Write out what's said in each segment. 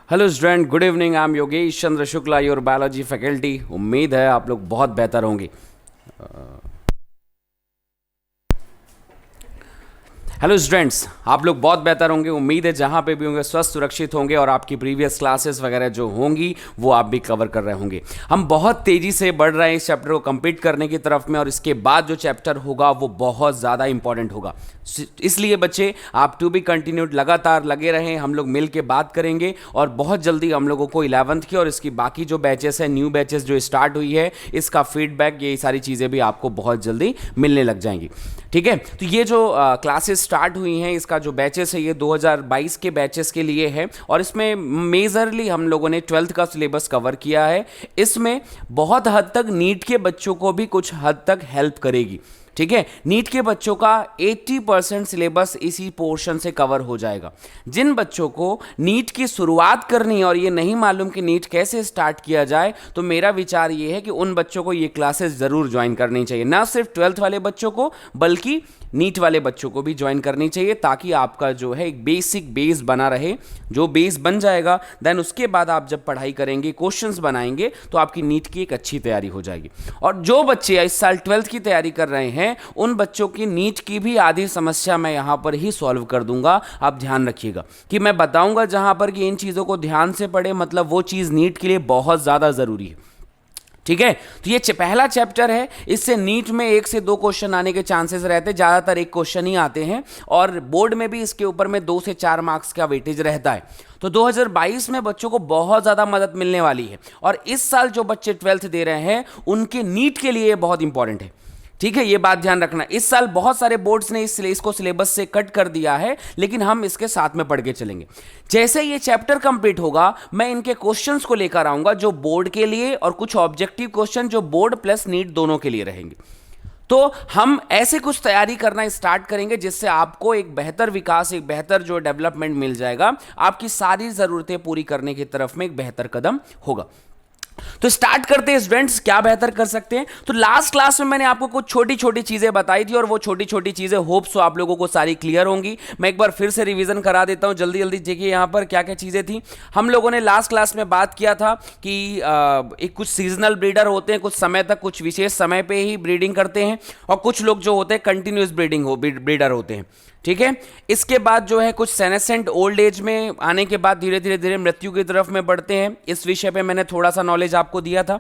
Hello student, good evening. I am Yogesh Chandra Shukla, your biology faculty. उम्मीद है आप लोग बहुत बेहतर होंगे। हेलो स्टूडेंट्स, आप लोग बहुत बेहतर होंगे। उम्मीद है जहाँ पे भी होंगे स्वस्थ सुरक्षित होंगे और आपकी प्रीवियस क्लासेस वगैरह जो होंगी वो आप भी कवर कर रहे होंगे। हम बहुत तेज़ी से बढ़ रहे हैं इस चैप्टर को कंप्लीट करने की तरफ में, और इसके बाद जो चैप्टर होगा वो बहुत ज़्यादा इंपॉर्टेंट होगा। इसलिए बच्चे आप टू बी कंटिन्यूड लगातार लगे रहें, हम लोग मिल के बात करेंगे और बहुत जल्दी हम लोगों को 11th की और इसकी बाकी जो बैचेस हैं, न्यू बैचेस जो स्टार्ट हुई है, इसका फीडबैक, ये सारी चीज़ें भी आपको बहुत जल्दी मिलने लग जाएंगी। ठीक है, तो ये जो क्लासेस स्टार्ट हुई हैं, इसका जो बैचेस है ये 2022 के बैचेस के लिए है और इसमें मेजरली हम लोगों ने 12th का सिलेबस कवर किया है। इसमें बहुत हद तक नीट के बच्चों को भी कुछ हद तक हेल्प करेगी। ठीक है, नीट के बच्चों का 80% सिलेबस इसी पोर्शन से कवर हो जाएगा। जिन बच्चों को नीट की शुरुआत करनी है और ये नहीं मालूम कि नीट कैसे स्टार्ट किया जाए, तो मेरा विचार ये है कि उन बच्चों को ये क्लासेस ज़रूर ज्वाइन करनी चाहिए। ना सिर्फ 12th वाले बच्चों को बल्कि नीट वाले बच्चों को भी ज्वाइन करनी चाहिए, ताकि आपका जो है एक बेसिक बेस बना रहे। जो बेस बन जाएगा देन उसके बाद आप जब पढ़ाई करेंगे, क्वेश्चंस बनाएंगे, तो आपकी नीट की एक अच्छी तैयारी हो जाएगी। और जो बच्चे इस साल 12th की तैयारी कर रहे हैं, उन बच्चों की नीट की भी आधी समस्या मैं यहाँ पर ही सॉल्व कर दूंगा। आप ध्यान रखिएगा कि मैं बताऊंगा जहाँ पर कि इन चीज़ों को ध्यान से पढ़े, मतलब वो चीज़ नीट के लिए बहुत ज़्यादा ज़रूरी है। ठीक है, तो ये पहला चैप्टर है। इससे नीट में 1 से 2 क्वेश्चन आने के चांसेस रहते हैं, ज़्यादातर 1 क्वेश्चन ही आते हैं और बोर्ड में भी इसके ऊपर में 2 से 4 मार्क्स का वेटेज रहता है। तो 2022 में बच्चों को बहुत ज़्यादा मदद मिलने वाली है और इस साल जो बच्चे 12th दे रहे हैं उनके नीट के लिए बहुत इंपॉर्टेंट है। ठीक है, ये बात ध्यान रखना। इस साल बहुत सारे बोर्ड्स ने इसको सिलेबस से कट कर दिया है, लेकिन हम इसके साथ में पढ़ के चलेंगे। जैसे ये चैप्टर कंप्लीट होगा, मैं इनके क्वेश्चंस को लेकर आऊंगा जो बोर्ड के लिए, और कुछ ऑब्जेक्टिव क्वेश्चन जो बोर्ड प्लस नीट दोनों के लिए रहेंगे। तो हम ऐसे कुछ तैयारी करना स्टार्ट करेंगे जिससे आपको एक बेहतर विकास, एक बेहतर जो डेवलपमेंट मिल जाएगा। आपकी सारी ज़रूरतें पूरी करने की तरफ में एक बेहतर कदम होगा। तो स्टार्ट करते हैं स्टूडेंट्स, क्या बेहतर कर सकते हैं। तो लास्ट क्लास में मैंने आपको कुछ छोटी छोटी चीजें बताई थी और वो छोटी छोटी चीजें होप सो आप लोगों को सारी क्लियर होंगी। मैं एक बार फिर से रिवीजन करा देता हूं, जल्दी जल्दी देखिए यहां पर क्या क्या चीजें थी। हम लोगों ने लास्ट क्लास में बात किया था कि एक कुछ सीजनल ब्रीडर होते हैं, कुछ समय तक, कुछ विशेष समय पे ही ब्रीडिंग करते हैं, और कुछ लोग जो होते हैं कंटिन्यूस ब्रीडर होते हैं। ठीक है, इसके बाद जो है कुछ सेनेसेंट ओल्ड एज में आने के बाद धीरे धीरे धीरे मृत्यु की तरफ में बढ़ते हैं। इस विषय पे मैंने थोड़ा सा नॉलेज आपको दिया था।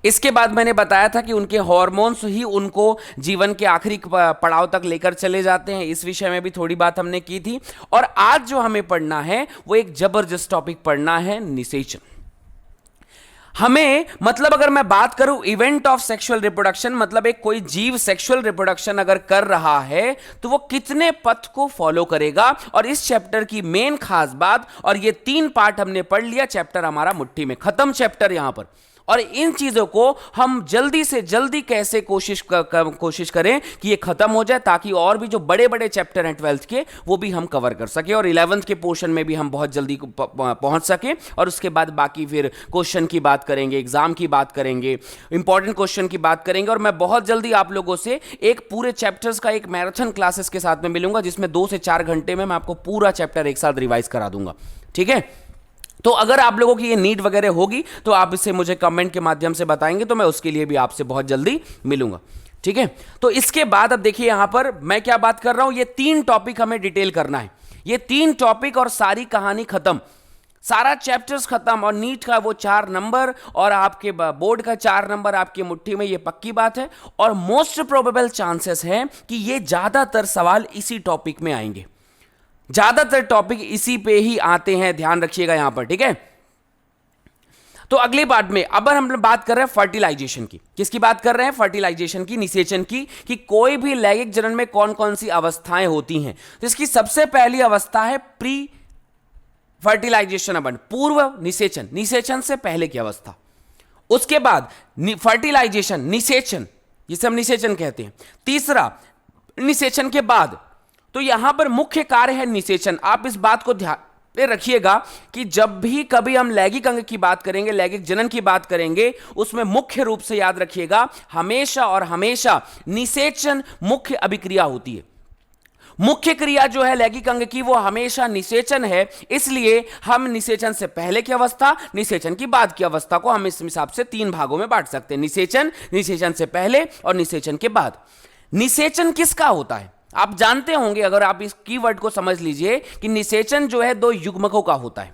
इसके बाद मैंने बताया था कि उनके हार्मोन्स ही उनको जीवन के आखिरी पड़ाव तक लेकर चले जाते हैं। इस विषय में भी थोड़ी बात हमने की थी। और आज जो हमें पढ़ना है वो एक जबरदस्त टॉपिक पढ़ना है, निषेचन। हमें, मतलब अगर मैं बात करूं इवेंट ऑफ सेक्सुअल रिप्रोडक्शन, मतलब एक कोई जीव सेक्सुअल रिप्रोडक्शन अगर कर रहा है तो वो कितने पथ को फॉलो करेगा, और इस चैप्टर की मेन खास बात, और ये 3 पार्ट हमने पढ़ लिया, चैप्टर हमारा मुट्ठी में खत्म चैप्टर यहां पर। और इन चीजों को हम जल्दी से जल्दी कैसे कोशिश करें कि ये खत्म हो जाए, ताकि और भी जो बड़े बड़े चैप्टर हैं 12th के वो भी हम कवर कर सके और 11th के पोर्शन में भी हम बहुत जल्दी पहुंच सके। और उसके बाद बाकी फिर क्वेश्चन की बात करेंगे, एग्जाम की बात करेंगे, इंपॉर्टेंट क्वेश्चन की बात करेंगे। और मैं बहुत जल्दी आप लोगों से एक पूरे चैप्टर्स का एक मैराथन क्लासेस के साथ में मिलूंगा, जिसमें 2 से 4 घंटे में मैं आपको पूरा चैप्टर एक साथ रिवाइज करा दूंगा। ठीक है, तो अगर आप लोगों की ये नीड वगैरह होगी तो आप इसे मुझे कमेंट के माध्यम से बताएंगे, तो मैं उसके लिए भी आपसे बहुत जल्दी मिलूंगा। ठीक है, तो इसके बाद अब देखिए यहां पर मैं क्या बात कर रहा हूं, ये 3 टॉपिक हमें डिटेल करना है। ये 3 टॉपिक और सारी कहानी खत्म, सारा चैप्टर्स खत्म, और नीट का वो 4 नंबर और आपके बोर्ड का 4 नंबर आपकी मुट्ठी में, ये पक्की बात है। और मोस्ट प्रोबेबल चांसेस हैं कि ये ज्यादातर सवाल इसी टॉपिक में आएंगे, ज्यादातर टॉपिक इसी पे ही आते हैं, ध्यान रखिएगा यहां पर। ठीक है, तो अगले पार्ट में अब हम बात कर रहे हैं फर्टिलाइजेशन की। किसकी बात कर रहे हैं? फर्टिलाइजेशन की, निषेचन की, कि कोई भी लैंगिक जनन में कौन कौन सी अवस्थाएं होती हैं। तो इसकी सबसे पहली अवस्था है प्री फर्टिलाइजेशन अवन, पूर्व निषेचन, निषेचन से पहले की अवस्था। उसके बाद फर्टिलाइजेशन, निषेचन, जिसे हम निषेचन कहते हैं। तीसरा, निषेचन के बाद, तो यहां पर मुख्य कार्य है निषेचन। आप इस बात को ध्यान में रखिएगा कि जब भी कभी हम लैंगिक अंग की बात करेंगे, लैंगिक जनन की बात करेंगे, उसमें मुख्य रूप से याद रखिएगा हमेशा और हमेशा निषेचन मुख्य अभिक्रिया होती है। मुख्य क्रिया जो है लैंगिक अंग की वो हमेशा निषेचन है, इसलिए हम निषेचन से पहले की अवस्था, निषेचन की बाद की अवस्था को हम इस हिसाब से 3 भागों में बांट सकते हैं। निषेचन, निषेचन से पहले और निषेचन के बाद। निषेचन किसका होता है आप जानते होंगे, अगर आप इस कीवर्ड को समझ लीजिए कि निषेचन जो है 2 युग्मकों का होता है,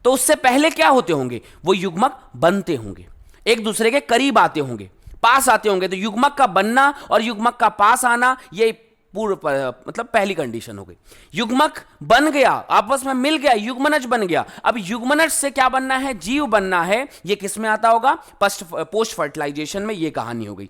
तो उससे पहले क्या होते होंगे, वो युग्मक बनते होंगे, एक दूसरे के करीब आते होंगे, पास आते होंगे। तो युग्मक का बनना और युग्मक का पास आना ये पूर्व मतलब पहली कंडीशन हो गई। युग्मक बन गया, आपस में मिल गया, युग्मनज बन गया। अब युग्मनज से क्या बनना है, जीव बनना है। ये किस में आता होगा, पोस्ट फर्टिलाइजेशन में ये कहानी हो गई।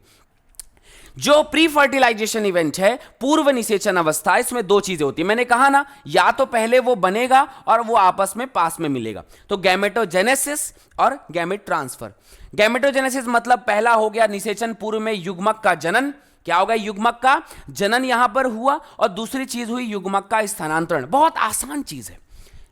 जो प्री फर्टिलाइजेशन इवेंट है, पूर्व निषेचन अवस्था, इसमें 2 चीजें होती है। मैंने कहा ना, या तो पहले वो बनेगा और वो आपस में पास में मिलेगा, तो गैमेटोजेनेसिस और गैमेट ट्रांसफर। गैमेटोजेनेसिस मतलब पहला हो गया निषेचन पूर्व में युग्मक का जनन, क्या होगा, युग्मक का जनन यहां पर हुआ, और दूसरी चीज हुई युग्मक का स्थानांतरण। बहुत आसान चीज है,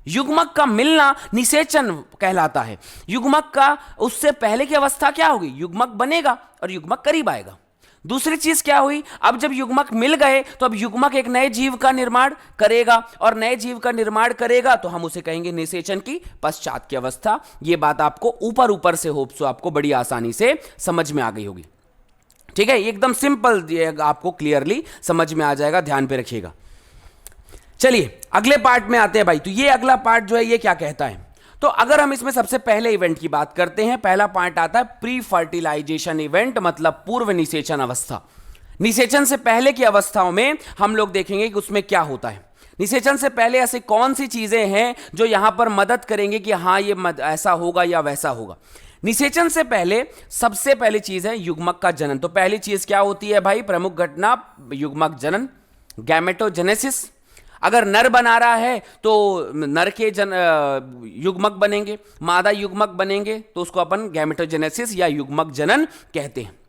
युग्मक का मिलना निषेचन कहलाता है। युग्मक का उससे पहले की अवस्था क्या होगी, युग्मक बनेगा और युग्मक करीब आएगा। दूसरी चीज क्या हुई, अब जब युग्मक मिल गए तो अब युग्मक एक नए जीव का निर्माण करेगा, और नए जीव का निर्माण करेगा तो हम उसे कहेंगे निषेचन की पश्चात की अवस्था। यह बात आपको ऊपर ऊपर से होप सो आपको बड़ी आसानी से समझ में आ गई होगी। ठीक है, एकदम सिंपल, आपको क्लियरली समझ में आ जाएगा, ध्यान पे रखिएगा। चलिए अगले पार्ट में आते हैं भाई। तो ये अगला पार्ट जो है ये क्या कहता है, तो अगर हम इसमें सबसे पहले इवेंट की बात करते हैं, पहला पार्ट आता है प्री फर्टिलाइजेशन इवेंट, मतलब पूर्व निषेचन अवस्था। निषेचन से पहले की अवस्थाओं में हम लोग देखेंगे कि उसमें क्या होता है। निषेचन से पहले ऐसे कौन सी चीजें हैं जो यहां पर मदद करेंगे कि हाँ ये ऐसा होगा या वैसा होगा। निषेचन से पहले सबसे पहली चीज है युग्मक का जनन। तो पहली चीज क्या होती है भाई, प्रमुख घटना युग्मक जनन, गैमेटोजेनेसिस। अगर नर बना रहा है तो नर के युग्मक बनेंगे, मादा युग्मक बनेंगे, तो उसको अपन गैमेटोजेनेसिस या युग्मक जनन कहते हैं।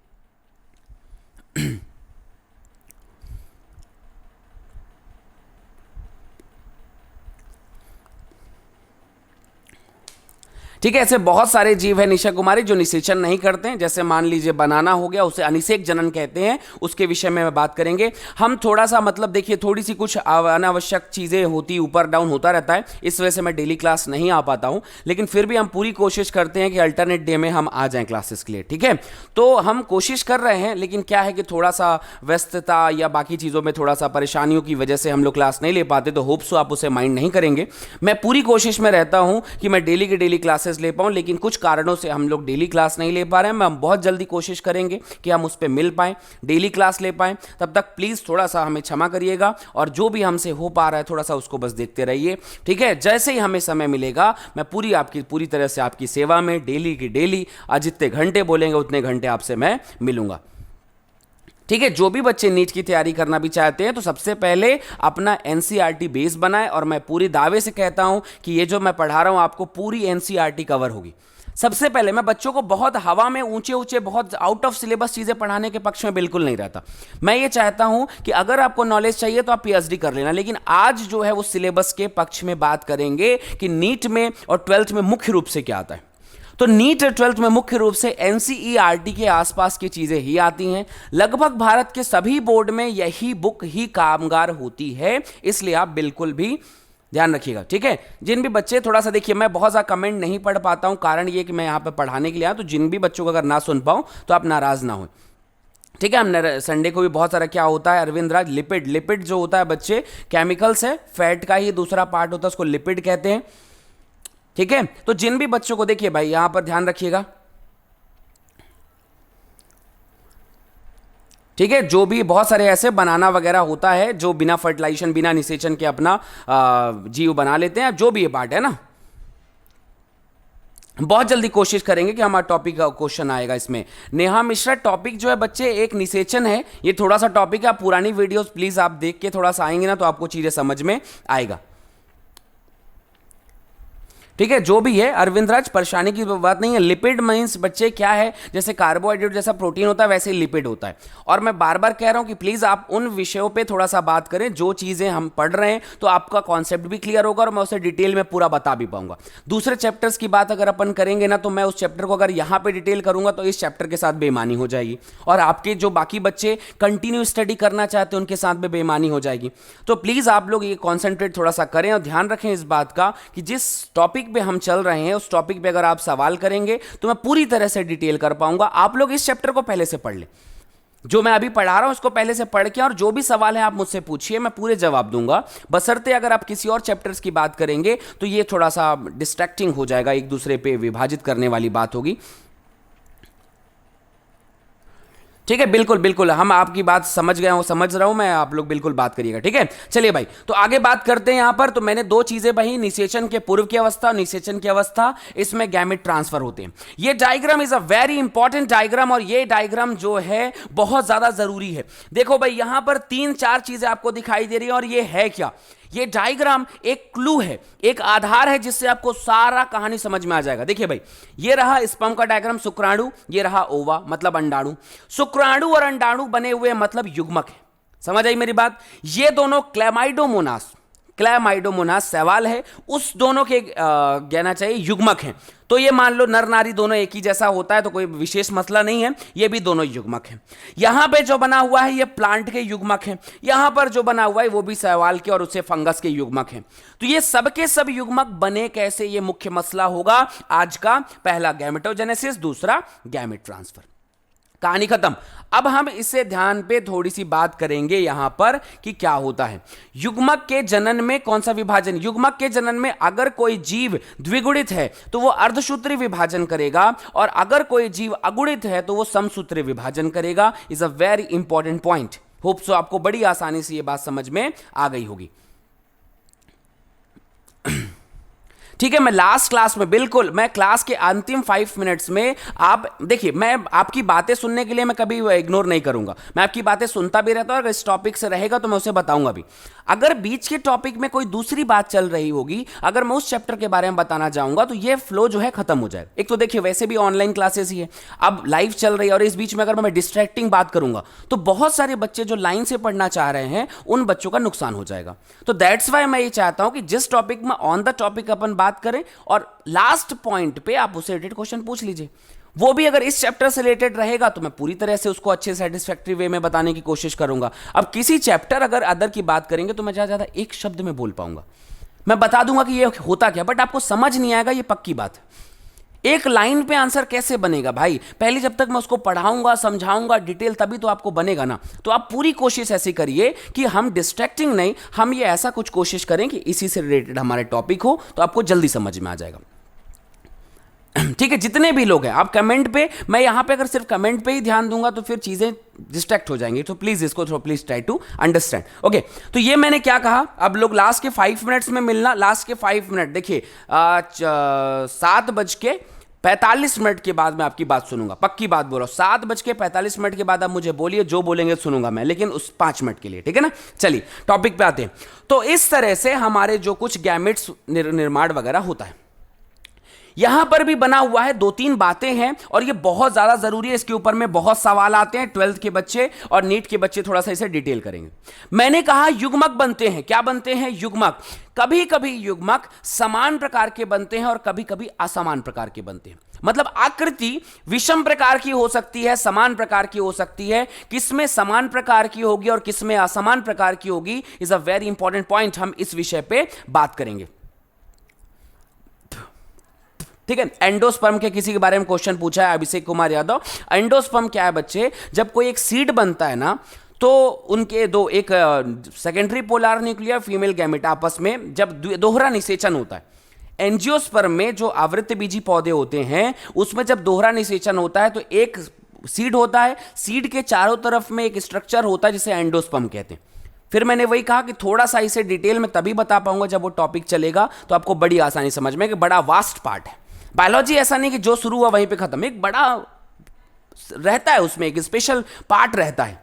ठीक है, ऐसे बहुत सारे जीव है निशा कुमारी जो निषेचन नहीं करते हैं। जैसे मान लीजिए बनाना हो गया, उसे अनिषेक जनन कहते हैं, उसके विषय में बात करेंगे हम थोड़ा सा। मतलब देखिए थोड़ी सी कुछ अनावश्यक चीज़ें होती, ऊपर डाउन होता रहता है, इस वजह से मैं डेली क्लास नहीं आ पाता हूं, लेकिन फिर भी हम पूरी कोशिश करते हैं कि अल्टरनेट डे में हम आ जाएं क्लासेस के लिए। ठीक है, तो हम कोशिश कर रहे हैं, लेकिन क्या है कि थोड़ा सा व्यस्तता या बाकी चीज़ों में थोड़ा सा परेशानियों की वजह से हम लोग क्लास नहीं ले पाते। तो होप सो आप उसे माइंड नहीं करेंगे। मैं पूरी कोशिश में रहता हूं कि मैं डेली की डेली क्लासेस ले पाऊं, लेकिन कुछ कारणों से हम लोग डेली क्लास नहीं ले पा रहे हैं। हम बहुत जल्दी कोशिश करेंगे कि हम उस पर मिल पाएं, डेली क्लास ले पाएं। तब तक प्लीज थोड़ा सा हमें क्षमा करिएगा, और जो भी हमसे हो पा रहा है थोड़ा सा उसको बस देखते रहिए। ठीक है, जैसे ही हमें समय मिलेगा मैं पूरी तरह से आपकी सेवा में डेली की डेली, आज जितने घंटे बोलेंगे उतने घंटे आपसे मैं मिलूंगा। ठीक है, जो भी बच्चे नीट की तैयारी करना भी चाहते हैं तो सबसे पहले अपना एनसीईआरटी बेस बनाएं, और मैं पूरी दावे से कहता हूं कि ये जो मैं पढ़ा रहा हूं आपको पूरी एनसीईआरटी कवर होगी। सबसे पहले मैं बच्चों को बहुत हवा में ऊंचे ऊंचे बहुत आउट ऑफ सिलेबस चीजें पढ़ाने के पक्ष में बिल्कुल नहीं रहता। मैं ये चाहता हूं कि अगर आपको नॉलेज चाहिए तो आप पीएचडी कर लेना, लेकिन आज जो है वो सिलेबस के पक्ष में बात करेंगे कि नीट में और 12th में मुख्य रूप से क्या आता है। तो नीट और 12th में मुख्य रूप से एनसीईआरटी के आसपास की चीजें ही आती हैं। लगभग भारत के सभी बोर्ड में यही बुक ही कामगार होती है, इसलिए आप बिल्कुल भी ध्यान रखिएगा। ठीक है, जिन भी बच्चे थोड़ा सा देखिए, मैं बहुत ज़्यादा कमेंट नहीं पढ़ पाता हूं, कारण ये कि मैं यहाँ पे पढ़ाने के लिए आया, तो जिन भी बच्चों को अगर ना सुन पाऊं तो आप नाराज ना हो। ठीक है, हमने संडे को भी बहुत सारा क्या होता है अरविंद राज, लिपिड जो होता है बच्चे, केमिकल्स है, फैट का ही दूसरा पार्ट होता है, उसको लिपिड कहते हैं। ठीक है, तो जिन भी बच्चों को देखिए भाई यहां पर ध्यान रखिएगा। ठीक है, जो भी बहुत सारे ऐसे बनाना वगैरह होता है जो बिना फर्टिलाइजेशन बिना निषेचन के अपना जीव बना लेते हैं, जो भी ये पार्ट है ना, बहुत जल्दी कोशिश करेंगे कि हमारा टॉपिक का क्वेश्चन आएगा इसमें। नेहा मिश्रा, टॉपिक जो है बच्चे एक निषेचन है, ये थोड़ा सा टॉपिक है, आप पुरानी वीडियोस प्लीज आप देख के थोड़ा सा आएंगे ना तो आपको चीजें समझ में आएगा। ठीक है, जो भी है अरविंद राज, परेशानी की बात नहीं है। लिपिड मीन्स बच्चे क्या है, जैसे कार्बोहाइड्रेट जैसा प्रोटीन होता है वैसे ही लिपिड होता है। और मैं बार बार कह रहा हूं कि प्लीज आप उन विषयों पे थोड़ा सा बात करें जो चीजें हम पढ़ रहे हैं, तो आपका कॉन्सेप्ट भी क्लियर होगा और मैं उसे डिटेल में पूरा बता भी पाऊंगा। दूसरे चैप्टर्स की बात अगर अपन करेंगे ना, तो मैं उस चैप्टर को अगर यहां पे डिटेल करूंगा तो इस चैप्टर के साथ बेईमानी हो जाएगी, और आपके जो बाकी बच्चे कंटिन्यू स्टडी करना चाहते हैं उनके साथ भी बेईमानी हो जाएगी। तो प्लीज आप लोग ये कॉन्सेंट्रेट थोड़ा सा करें और ध्यान रखें इस बात का कि जिस टॉपिक पे हम चल रहे हैं उस टॉपिक पे अगर आप सवाल करेंगे तो मैं पूरी तरह से डिटेल कर पाऊंगा। आप लोग इस चैप्टर को पहले से पढ़ लें, जो मैं अभी पढ़ा रहा हूं उसको पहले से पढ़ के, और जो भी सवाल है आप मुझसे पूछिए, मैं पूरे जवाब दूंगा। बशर्ते अगर आप किसी और चैप्टर्स की बात करेंगे तो ये थोड़ा सा डिस्ट्रैक्टिंग हो जाएगा, एक दूसरे पे विभाजित करने वाली बात होगी। ठीक है, बिल्कुल बिल्कुल, हम आपकी बात समझ गए हो, समझ रहा हूं मैं, आप लोग बिल्कुल बात करिएगा। ठीक है, चलिए भाई, तो आगे बात करते हैं। यहां पर तो मैंने दो चीजें बही, निषेचन के पूर्व की अवस्था और निषेचन की अवस्था, इसमें गैमेट ट्रांसफर होते हैं। ये diagram is a very important diagram, और ये डायग्राम जो है बहुत ज्यादा जरूरी है। देखो भाई, यहां पर 3-4 चीजें आपको दिखाई दे रही है, और ये है क्या, ये डायग्राम एक क्लू है, एक आधार है जिससे आपको सारा कहानी समझ में आ जाएगा। देखिए भाई, ये रहा स्पर्म का डायग्राम, शुक्राणु, ये रहा ओवा मतलब अंडाणु। शुक्राणु और अंडाणु बने हुए मतलब युग्मक है, समझ आई मेरी बात। ये दोनों क्लैमाइडोमोनास, क्लैमाइडोमोनास सवाल है, उस दोनों के कहना चाहिए युग्मक हैं। तो ये मान लो नर नारी दोनों एक ही जैसा होता है तो कोई विशेष मसला नहीं है, ये भी दोनों युग्मक हैं। यहां पे जो बना हुआ है ये प्लांट के युग्मक हैं, यहां पर जो बना हुआ है वो भी शैवाल के और उससे फंगस के युग्मक हैं। तो ये सबके सब युग्मक बने कैसे, ये मुख्य मसला होगा आज का। पहला गैमेटोजेनेसिस, दूसरा गैमेट ट्रांसफर, कहानी खत्म। अब हम इससे ध्यान पे थोड़ी सी बात करेंगे यहां पर कि क्या होता है। युग्मक के जनन में कौन सा विभाजन, युग्मक के जनन में अगर कोई जीव द्विगुणित है तो वो अर्धसूत्री विभाजन करेगा, और अगर कोई जीव अगुणित है तो वो समसूत्री विभाजन करेगा। Is a very important point. Hope so आपको बड़ी आसानी से ये बात समझ में आ गई होगी। ठीक है, मैं लास्ट क्लास में, बिल्कुल मैं क्लास के अंतिम 5 मिनट्स में, आप देखिए, मैं आपकी बातें सुनने के लिए मैं कभी इग्नोर नहीं करूंगा, मैं आपकी बातें सुनता भी रहता हूं। अगर इस टॉपिक से रहेगा तो मैं उसे बताऊंगा भी। अगर बीच के टॉपिक में कोई दूसरी बात चल रही होगी, अगर मैं उस चैप्टर के बारे में बताना चाहूंगा तो ये फ्लो जो है खत्म हो जाएगा। एक तो देखिए वैसे भी ऑनलाइन क्लासेस ही है, अब लाइव चल रही है, और इस बीच में अगर मैं डिस्ट्रैक्टिंग बात करूंगा तो बहुत सारे बच्चे जो लाइन से पढ़ना चाह रहे हैं उन बच्चों का नुकसान हो जाएगा। तो दैट्स वाई मैं ये चाहता हूं कि जिस टॉपिक में ऑन द टॉपिक अपन बात करें, और लास्ट पॉइंट पे आप उससे रिलेटेड क्वेश्चन पूछ लीजिए। वो भी अगर इस चैप्टर से रिलेटेड रहेगा तो मैं पूरी तरह से उसको अच्छे सेटिस्फैक्टरी वे में बताने की कोशिश करूंगा। अब किसी चैप्टर अगर अदर की बात करेंगे तो मैं ज्यादा ज्यादा एक शब्द में बोल पाऊंगा, मैं बता दूंगा कि ये होता क्या, बट आपको समझ नहीं आएगा, ये पक्की बात है। एक लाइन पे आंसर कैसे बनेगा भाई, पहले जब तक मैं उसको पढ़ाऊंगा, समझाऊंगा डिटेल, तभी तो आपको बनेगा ना। तो आप पूरी कोशिश ऐसी करिए कि हम डिस्ट्रैक्टिंग नहीं, हम ये ऐसा कुछ कोशिश करें कि इसी से रिलेटेड हमारे टॉपिक हो, तो आपको जल्दी समझ में आ जाएगा। ठीक है, जितने भी लोग हैं आप कमेंट पे, मैं यहां पे अगर सिर्फ कमेंट पे ही ध्यान दूंगा तो फिर चीजें डिस्ट्रैक्ट हो जाएंगी, तो प्लीज इसको थोड़ा please try to understand. Okay, तो ये मैंने क्या कहा, अब लोग लास्ट के 5 मिनट्स में मिलना। लास्ट के 5 मिनट देखिए, 7:45 के बाद मैं आपकी बात सुनूंगा, पक्की बात बोलो। 7:45 के बाद आप मुझे बोलिए, जो बोलेंगे सुनूंगा मैं, लेकिन उस 5 मिनट के लिए, ठीक है ना। चलिए टॉपिक पे आते हैं। तो इस तरह से हमारे जो कुछ गैमेट्स निर्माण वगैरह होता है, यहां पर भी बना हुआ है। 2-3 बातें हैं और ये बहुत ज्यादा जरूरी है, इसके ऊपर में बहुत सवाल आते हैं। 12th के बच्चे और नीट के बच्चे थोड़ा सा इसे डिटेल करेंगे। मैंने कहा युग्मक बनते हैं, क्या बनते हैं, युग्मक। कभी कभी युग्मक समान प्रकार के बनते हैं और कभी कभी असमान प्रकार के बनते हैं। मतलब आकृति विषम प्रकार की हो सकती है, समान प्रकार की हो सकती है। किसमें समान प्रकार की होगी और किसमें असमान प्रकार की होगी, is a very important point. हम इस विषय पे बात करेंगे, ठीक है। एंडोस्पर्म के किसी के बारे में क्वेश्चन पूछा है अभिषेक कुमार यादव। एंडोस्पर्म क्या है बच्चे, जब कोई एक सीड बनता है ना, तो उनके दो, एक secondary polar nuclear female gamete आपस में जब दोहरा निषेचन होता है। एंजियोस्पर्म में जो आवृत्त बीजी पौधे होते हैं उसमें जब दोहरा निषेचन होता है तो एक सीड होता है, सीड के चारों तरफ में एक स्ट्रक्चर होता है जिसे एंडोस्पर्म कहते हैं। फिर मैंने वही कहा कि थोड़ा सा इसे डिटेल में तभी बता पाऊंगा जब वो टॉपिक चलेगा, तो आपको बड़ी आसानी समझ में कि बड़ा वास्ट पार्ट है। बायोलॉजी ऐसा नहीं कि जो शुरू हुआ वहीं पे खत्म, एक बड़ा रहता है, उसमें एक स्पेशल पार्ट रहता है,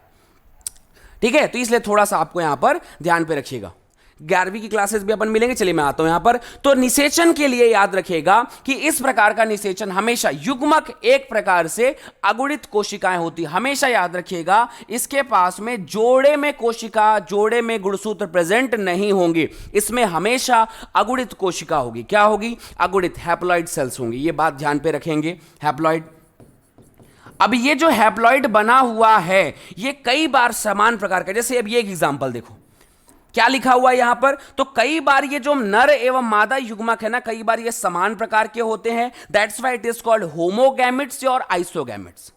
ठीक है। तो इसलिए थोड़ा सा आपको यहां पर ध्यान पे रखिएगा। 11वीं की क्लासेस भी अपन मिलेंगे। चलिए मैं आता हूं यहां पर। तो निषेचन के लिए याद रखिएगा कि इस प्रकार का निषेचन हमेशा युग्मक एक प्रकार से अगुणित कोशिकाएं होती, हमेशा याद रखिएगा इसके पास में जोड़े में कोशिका, जोड़े में गुणसूत्र प्रेजेंट नहीं होंगे, इसमें हमेशा अगुणित कोशिका होगी। क्या होगी? अगुणित हैप्लॉइड सेल्स होंगी। ये बात ध्यान पे रखेंगे, हैप्लॉइड। अब ये जो हैप्लॉइड बना हुआ है ये कई बार समान प्रकार का, जैसे अब ये एक एग्जांपल देखो क्या लिखा हुआ है यहां पर। तो कई बार ये जो नर एवं मादा युग्मक है ना, कई बार ये समान प्रकार के होते हैं, that's why it is called homogametes और आइसोगैमिट्स।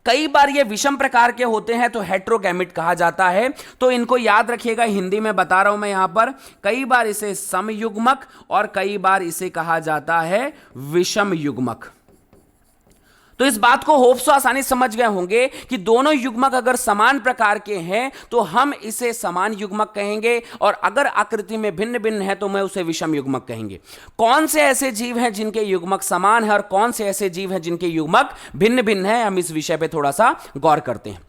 कई बार ये विषम प्रकार के होते हैं तो हेट्रोगैमिट कहा जाता है। तो इनको याद रखिएगा, हिंदी में बता रहा हूं मैं यहां पर, कई बार इसे समयुग्मक और कई बार इसे कहा जाता है विषम युग्मक। तो इस बात को होप सो आसानी समझ गए होंगे कि दोनों युग्मक अगर समान प्रकार के हैं तो हम इसे समान युग्मक कहेंगे, और अगर आकृति में भिन्न भिन्न है तो मैं उसे विषम युग्मक कहेंगे। कौन से ऐसे जीव हैं जिनके युग्मक समान है और कौन से ऐसे जीव हैं जिनके युग्मक भिन्न भिन्न है, हम इस विषय पे थोड़ा सा गौर करते हैं।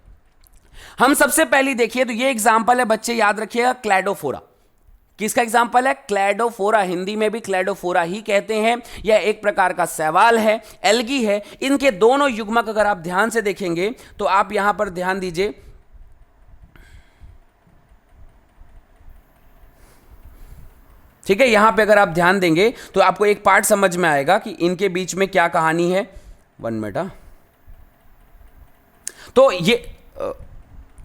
हम सबसे पहले देखिए तो ये एग्जाम्पल है बच्चे, याद रखिएगा, क्लैडोफोरा। किसका एग्जाम्पल है? क्लैडोफोरा। हिंदी में भी क्लैडोफोरा ही कहते हैं। यह एक प्रकार का शैवाल है, एल्गी है। इनके दोनों युग्मक अगर आप ध्यान से देखेंगे तो आप यहां पर ध्यान दीजिए, ठीक है। यहां पे अगर आप ध्यान देंगे तो आपको एक पार्ट समझ में आएगा कि इनके बीच में क्या कहानी है। 1 मिनट। तो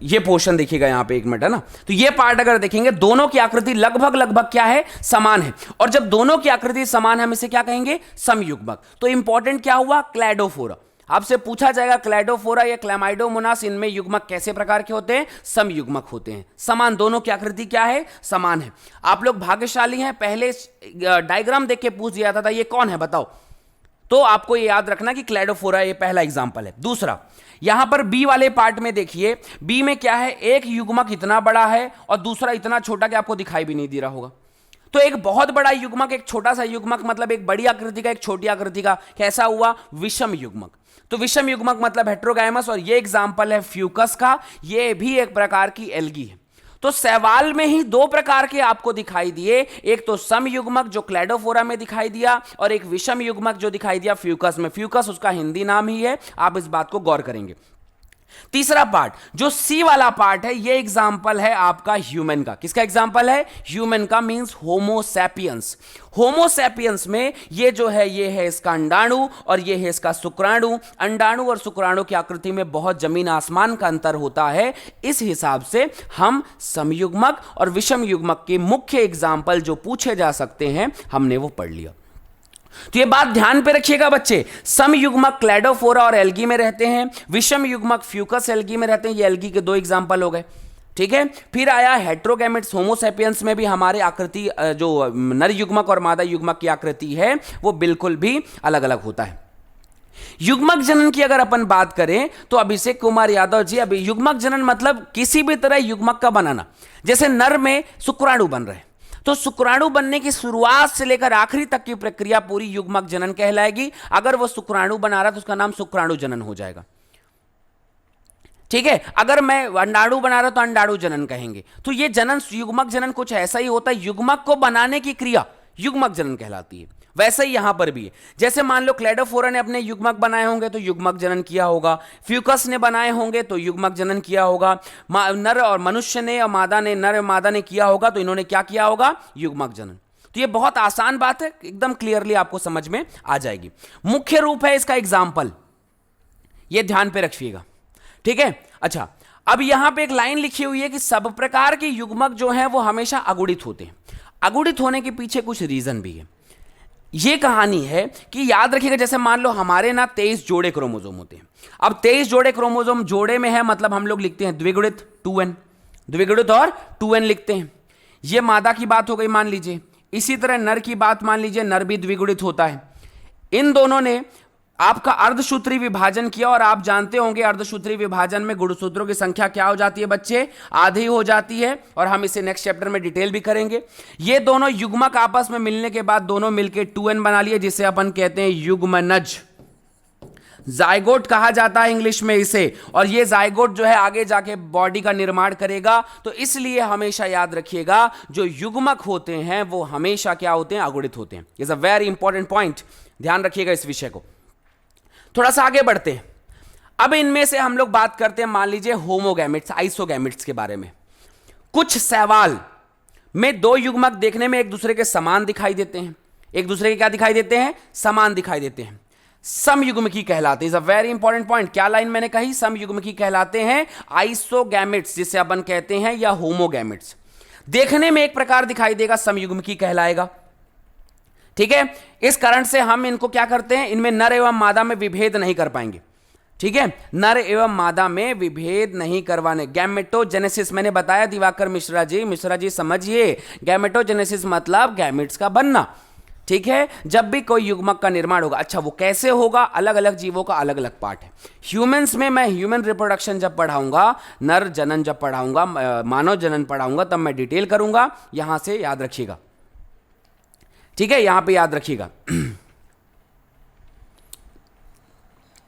ये पोर्शन देखिएगा यहां पे, 1 मिनट, है ना। तो ये पार्ट अगर देखेंगे दोनों की आकृति लगभग क्या है? समान है। और जब दोनों की आकृति समान है हम इसे क्या कहेंगे? समयुग्मक। तो इंपॉर्टेंट क्या हुआ? क्लैडोफोरा। आपसे पूछा जाएगा क्लैडोफोरा या क्लैमाइडोमोनास, इनमें युग्मक कैसे प्रकार के होते हैं? समयुग्मक होते हैं, समान। दोनों की आकृति क्या है? समान है। आप लोग भाग्यशाली हैं, पहले डायग्राम देख के पूछ दिया था ये कौन है बताओ, तो आपको ये याद रखना कि क्लैडोफोरा ये पहला एग्जाम्पल है। दूसरा, यहां पर बी वाले पार्ट में देखिए, बी में क्या है? एक युग्मक इतना बड़ा है और दूसरा इतना छोटा कि आपको दिखाई भी नहीं दे रहा होगा। तो एक बहुत बड़ा युग्मक, एक छोटा सा युग्मक, मतलब एक बड़ी आकृति का एक छोटी आकृति का, कैसा हुआ? विषम युग्मक। तो विषम युग्मक मतलब हेट्रोगाइमस। और ये एग्जाम्पल है फ्यूकस का, ये भी एक प्रकार की एल्गी है। तो शैवाल में ही 2 प्रकार के आपको दिखाई दिए, एक तो सम युग्मक जो क्लैडोफोरा में दिखाई दिया, और एक विषम युग्मक जो दिखाई दिया फ्यूकस में। फ्यूकस उसका हिंदी नाम ही है, आप इस बात को गौर करेंगे। तीसरा पार्ट जो सी वाला पार्ट है, ये एग्जाम्पल है आपका ह्यूमन का। किसका एग्जाम्पल है? ह्यूमन का, मींस होमोसैपियंस। होमोसैपियंस में ये जो है, ये है इसका अंडाणु और ये है इसका शुक्राणु। अंडाणु और शुक्राणु की आकृति में बहुत जमीन आसमान का अंतर होता है। इस हिसाब से हम समयुग्मक और विषम युग्मक के मुख्य एग्जाम्पल जो पूछे जा सकते हैं हमने वो पढ़ लिया। तो ये बात ध्यान पे रखिएगा बच्चे, सम युग्मक क्लैडोफोरा और एल्गी में रहते हैं, विषम युग्मक फ्यूकस एल्गी में रहते हैं। ये एल्गी के 2 एग्जाम्पल हो गए, ठीक है। फिर आया हेट्रोगैमेट्स, होमोसैपियंस में भी हमारे आकृति, जो नर युग्मक और मादा युग्मक की आकृति है वो बिल्कुल भी अलग अलग होता है। युग्मक जनन की अगर अपन बात करें तो अभिषेक कुमार यादव जी, अभी युग्मक जनन मतलब किसी भी तरह युग्मक का बनाना। जैसे नर में शुक्राणु बन रहे हैं तो शुक्राणु बनने की शुरुआत से लेकर आखिरी तक की प्रक्रिया पूरी युग्मक जनन कहलाएगी। अगर वो शुक्राणु बना रहा है तो उसका नाम शुक्राणु जनन हो जाएगा, ठीक है। अगर मैं अंडाणु बना रहा हूं तो अंडाणु जनन कहेंगे। तो ये जनन, युग्मक जनन कुछ ऐसा ही होता है, युग्मक को बनाने की क्रिया युग्मक जनन कहलाती है। वैसे ही यहां पर भी है, जैसे मान लो क्लैडोफोरा ने अपने युग्मक बनाए होंगे तो युग्मक जनन किया होगा, फ्यूकस ने बनाए होंगे तो युग्मक जनन किया होगा, नर और मनुष्य ने और मादा ने, नर और मादा ने किया होगा तो इन्होंने क्या किया होगा? युग्मक जनन। तो ये बहुत आसान बात है, एकदम क्लियरली आपको समझ में आ जाएगी। मुख्य रूप है इसका एग्जाम्पल, ये ध्यान पे रखिएगा, ठीक है। अच्छा, अब यहां पे एक लाइन लिखी हुई है कि सब प्रकार के युग्मक जो हैं वो हमेशा अगुणित होते हैं। अगुणित होने के पीछे कुछ रीजन भी है। ये कहानी है कि याद रखिएगा, जैसे मान लो हमारे ना 23 जोड़े क्रोमोसोम होते हैं। अब 23 जोड़े क्रोमोसोम जोड़े में है, मतलब हम लोग लिखते हैं द्विगुणित 2n, द्विगुणित और 2n लिखते हैं। ये मादा की बात हो गई मान लीजिए। इसी तरह नर की बात मान लीजिए, नर भी द्विगुणित होता है। इन दोनों ने आपका अर्धसूत्री विभाजन किया और आप जानते होंगे अर्धसूत्री विभाजन में गुणसूत्रों की संख्या क्या हो जाती है बच्चे? आधी हो जाती है, और हम इसे नेक्स्ट चैप्टर में डिटेल भी करेंगे। ये दोनों युग्मक आपस में मिलने के बाद दोनों मिलकर 2n बना लिए, जिसे अपन कहते हैं युग्मनज। जाइगोट कहा जाता है इंग्लिश में इसे, और ये जाइगोट जो है आगे जाके बॉडी का निर्माण करेगा। तो इसलिए हमेशा याद रखिएगा जो युग्मक होते हैं वो हमेशा क्या होते हैं, अगुणित होते हैं। Is a very important point, ध्यान रखिएगा इस विषय को। थोड़ा सा आगे बढ़ते हैं। अब इनमें से हम लोग बात करते हैं, मान लीजिए होमोगैमेट्स, आइसोगैमेट्स के बारे में। कुछ सवाल में दो युग्मक देखने में एक दूसरे के समान दिखाई देते हैं, एक दूसरे के क्या दिखाई देते हैं, समान दिखाई देते हैं, समयुग्मकी कहलाते हैं। Is a very important point. क्या लाइन मैंने कही, समयुग्मकी कहलाते हैं आइसोगैमेट्स जिसे अपन कहते हैं, या होमोगैमेट्स। देखने में एक प्रकार दिखाई देगा, समयुग्मकी कहलाएगा। ठीक है, इस कारण से हम इनको क्या करते हैं, इनमें नर एवं मादा में विभेद नहीं कर पाएंगे। ठीक है, नर एवं मादा में विभेद नहीं करवाने। गैमेटोजेनेसिस मैंने बताया दिवाकर मिश्रा जी समझिए, गैमेटोजेनेसिस मतलब गैमेट्स का बनना। ठीक है, जब भी कोई युग्मक का निर्माण होगा, अच्छा वो कैसे होगा, अलग अलग जीवों का अलग अलग पार्ट है। ह्यूमंस में मैं ह्यूमन रिप्रोडक्शन जब पढ़ाऊंगा, नर जनन जब पढ़ाऊंगा, मानव जनन पढ़ाऊंगा, तब मैं डिटेल करूंगा, यहां से याद रखिएगा। ठीक है, यहां पे याद रखिएगा।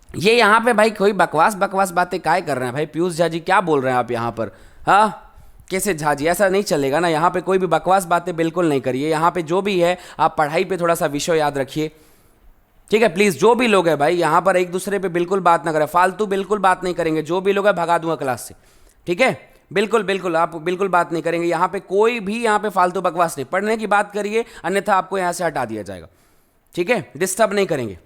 ये यहां पे भाई कोई बकवास बातें काय कर रहे हैं भाई, पीयूष झा जी क्या बोल रहे हैं आप यहां पर, हाँ कैसे झा जी, ऐसा नहीं चलेगा ना। यहाँ पे कोई भी बकवास बातें बिल्कुल नहीं करिए। यहाँ पे जो भी है आप पढ़ाई पे थोड़ा सा विषय याद रखिए। ठीक है, प्लीज जो भी लोग हैं भाई यहाँ पर एक दूसरे पे बिल्कुल बात ना करें, फालतू बिल्कुल बात नहीं करेंगे। जो भी लोग है भगा दूंगा क्लास से। ठीक है, बिल्कुल आप बिल्कुल बात नहीं करेंगे। यहाँ पे कोई भी यहाँ पे फालतू बकवास नहीं, पढ़ने की बात करिए, अन्यथा आपको यहाँ से हटा दिया जाएगा। ठीक है, डिस्टर्ब नहीं करेंगे।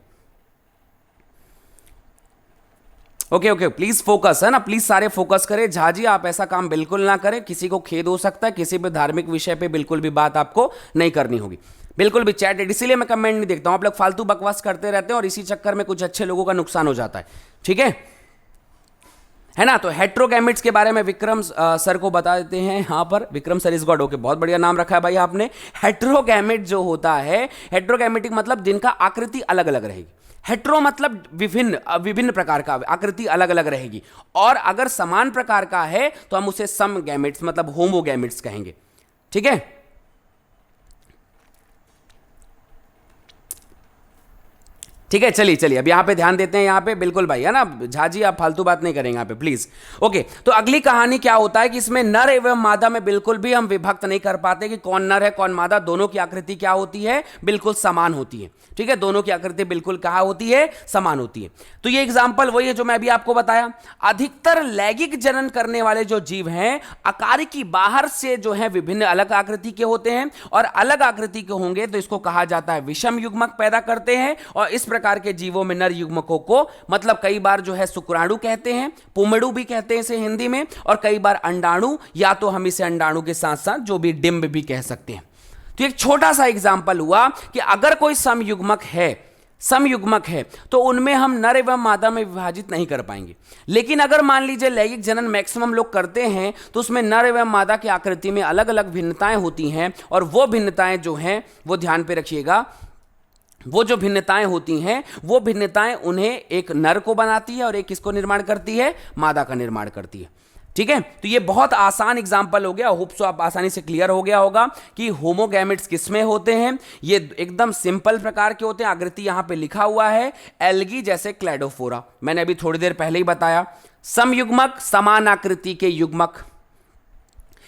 ओके, प्लीज फोकस है ना, प्लीज सारे फोकस करें। झा जी आप ऐसा काम बिल्कुल ना करें, किसी को खेद हो सकता है, किसी भी धार्मिक विषय पे बिल्कुल भी बात आपको नहीं करनी होगी, बिल्कुल भी। चैट इसीलिए मैं कमेंट नहीं देखता हूं, आप लोग फालतू बकवास करते रहते हैं और इसी चक्कर में कुछ अच्छे लोगों का नुकसान हो जाता है। ठीक है ना। तो हेट्रोगैमेट्स के बारे में विक्रम सर को बता देते हैं यहाँ पर। Vikram sir is God, okay, बहुत बढ़िया नाम रखा है भाई आपने। हेट्रोगैमेट जो होता है, हेट्रोगैमेटिक मतलब जिनका आकृति अलग अलग रहेगी। हेट्रो मतलब विभिन्न प्रकार का, आकृति अलग अलग रहेगी। और अगर समान प्रकार का है तो हम उसे सम गैमेट्स मतलब होमोगैमेट्स कहेंगे। ठीक है, ठीक है, चलिए अब यहां पे ध्यान देते हैं। यहां पे बिल्कुल भाई है ना, झा जी आप फालतू बात नहीं करेंगे यहां पे प्लीज। ओके, तो अगली कहानी क्या होता है कि इसमें नर एवं मादा में बिल्कुल भी हम विभक्त नहीं कर पाते कि कौन नर है कौन मादा। दोनों की आकृति क्या होती है, बिल्कुल समान होती है। ठीक है, दोनों की आकृति बिल्कुल कहां होती है, समान होती है। तो ये एग्जाम्पल वही है जो मैं अभी आपको बताया। अधिकतर लैंगिक जनन करने वाले जो जीव हैं, अकारिकी बाहर से जो है विभिन्न अलग आकृति के होते हैं, और अलग आकृति के होंगे तो इसको कहा जाता है विषम युग्मक पैदा करते हैं। और इस प्रकार के जीवों में नर युग्मकों को मतलब कई बार जो है शुक्राणु कहते हैं, पुमड़ु भी कहते हैं इसे हिंदी में, और कई बार अंडाणु, या तो हम इसे अंडाणु के साथ साथ जो भी डिंब भी कह सकते हैं। तो एक छोटा सा एग्जांपल हुआ कि अगर कोई समयुग्मक है तो उनमें हम नर एवं मादा में विभाजित नहीं कर पाएंगे। लेकिन अगर मान लीजिए लैंगिक जनन मैक्सिमम लोग करते हैं तो उसमें नर एवं मादा की आकृति में अलग अलग भिन्नताएं होती हैं, और वो भिन्नताएं जो हैं वो ध्यान पे रखिएगा, वो जो भिन्नताएं होती हैं वो भिन्नताएं उन्हें एक नर को बनाती है और एक किसको निर्माण करती है, मादा का निर्माण करती है। ठीक है, तो ये बहुत आसान एग्जांपल हो गया। होप सो आप आसानी से क्लियर हो गया होगा कि होमोगैमेट्स किसमें होते हैं। ये एकदम सिंपल प्रकार के होते हैं। आकृति यहां पे लिखा हुआ है, एल्गी जैसे क्लैडोफोरा, मैंने अभी थोड़ी देर पहले ही बताया। समयुग्मक समान आकृति के युग्मक,